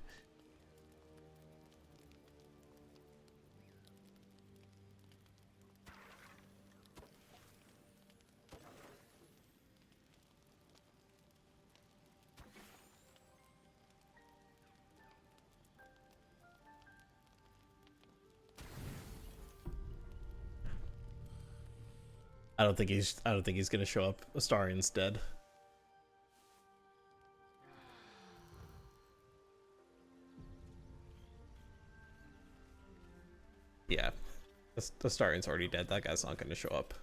I don't think he's gonna show up. Astarion's dead. Yeah. Astarion's already dead. That guy's not gonna show up.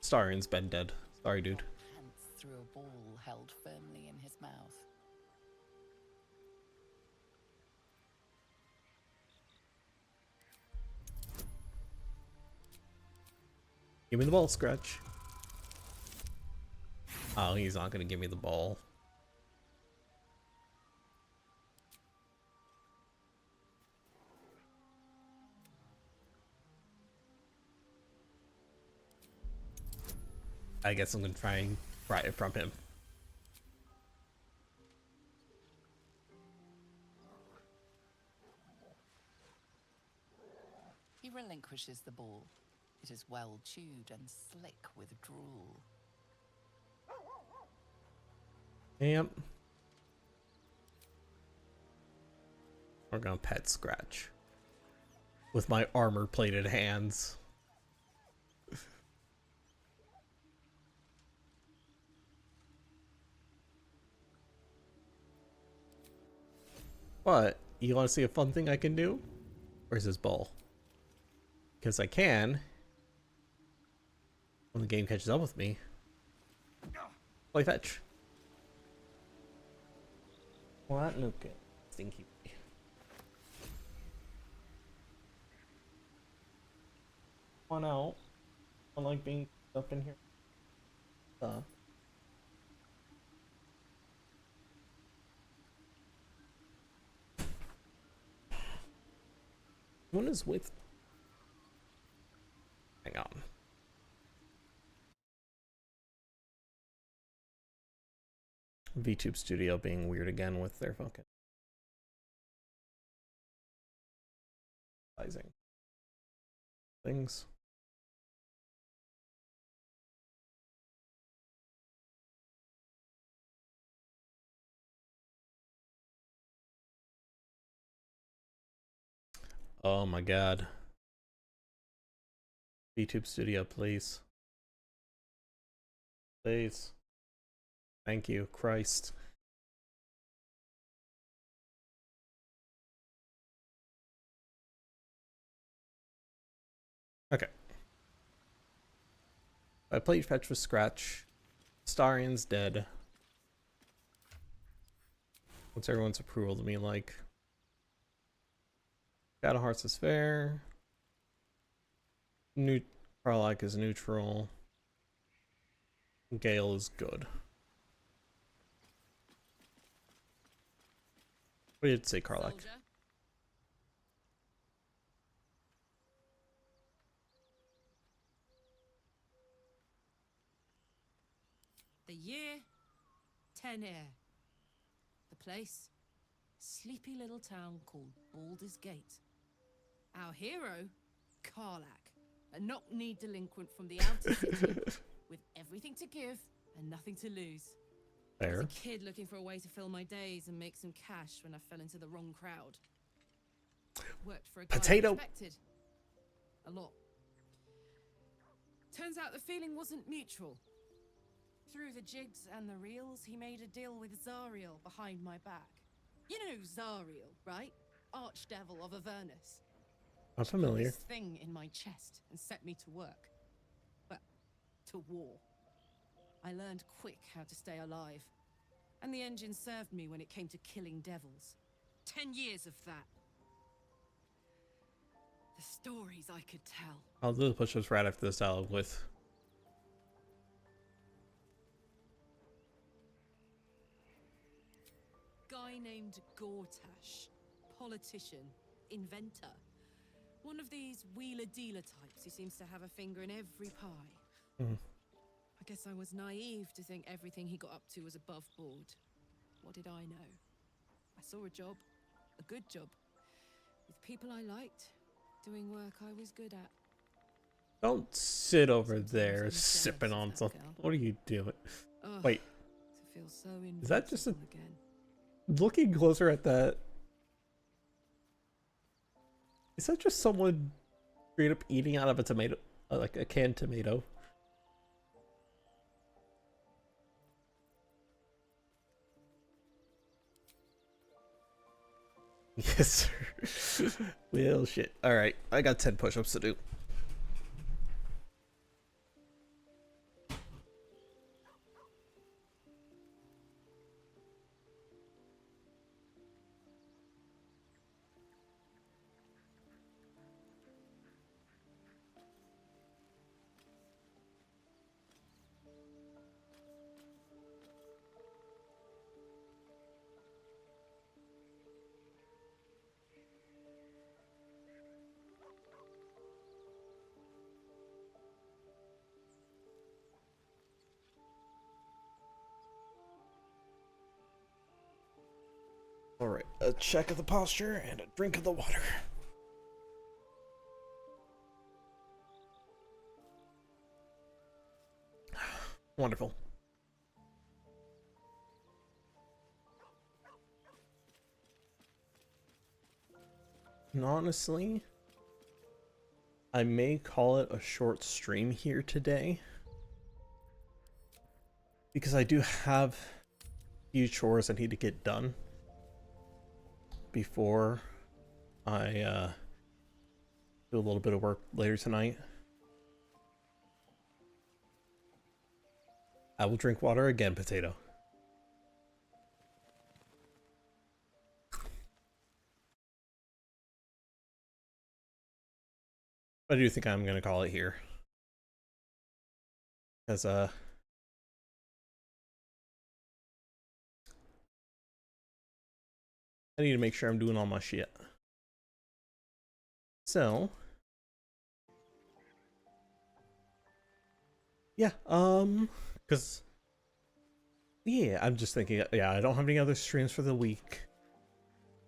Astarion's been dead. Sorry, dude. Pants through a ball held firmly in his mouth. Give me the ball, Scratch. Oh, he's not gonna give me the ball. I guess I'm gonna try and pry it from him. He relinquishes the ball. It is well chewed and slick with drool. Yep. We're gonna pet Scratch with my armor-plated hands. What? You want to see a fun thing I can do? Where's his ball? Because I can, when the game catches up with me, play fetch. What? Okay. Stinky. Come on out. I like being up in here. One is with. Hang on. VTube Studio being weird again with their fucking sizing things. Oh my god. VTube Studio, please. Please. Thank you, Christ. Okay. I played fetch with Scratch. Starion's dead. What's everyone's approval to me like? God of Hearts is fair. Karlak is neutral. Gale is good. What did it say, Karlak? Soldier. The year, 10 air. The place, sleepy little town called Baldur's Gate. Our hero, Karlak, a knock-kneed delinquent from the outer city, with everything to give and nothing to lose. I was Fair. a kid looking for a way to fill my days and make some cash when I fell into the wrong crowd. Worked for a guy I Potato. respected a lot. Turns out the feeling wasn't mutual. Through the jigs and the reels, he made a deal with Zariel behind my back. You know Zariel, right? Archdevil of Avernus. I'm familiar. This thing in my chest and set me to work. Well, to war. I learned quick how to stay alive. And the engine served me when it came to killing devils. 10 years of that. The stories I could tell. I'll do the push-ups right after this dialogue with. Guy named Gortash. Politician. Inventor. One of these wheeler-dealer types who seems to have a finger in every pie. I guess I was naive to think everything he got up to was above board. What did I know? I saw a job. A good job. With people I liked. Doing work I was good at. Don't sit over there sipping on something. What are you doing? Wait. To feel so Is that just a... again. Looking closer at that... Is that just someone straight up eating out of a tomato? Like a canned tomato? Yes, sir. Well, shit. Alright, I got 10 push-ups to do. Alright, a check of the posture and a drink of the water. Wonderful. And honestly, I may call it a short stream here today, because I do have a few chores I need to get done before I do a little bit of work later tonight. I will drink water again, potato. But I do think I'm gonna call it here, because I need to make sure I'm doing all my shit. So yeah, because yeah, I'm just thinking, yeah, I don't have any other streams for the week.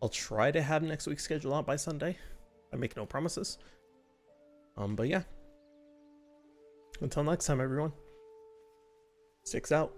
I'll try to have next week's schedule out by Sunday. I make no promises. But yeah. Until next time, everyone. 6 out.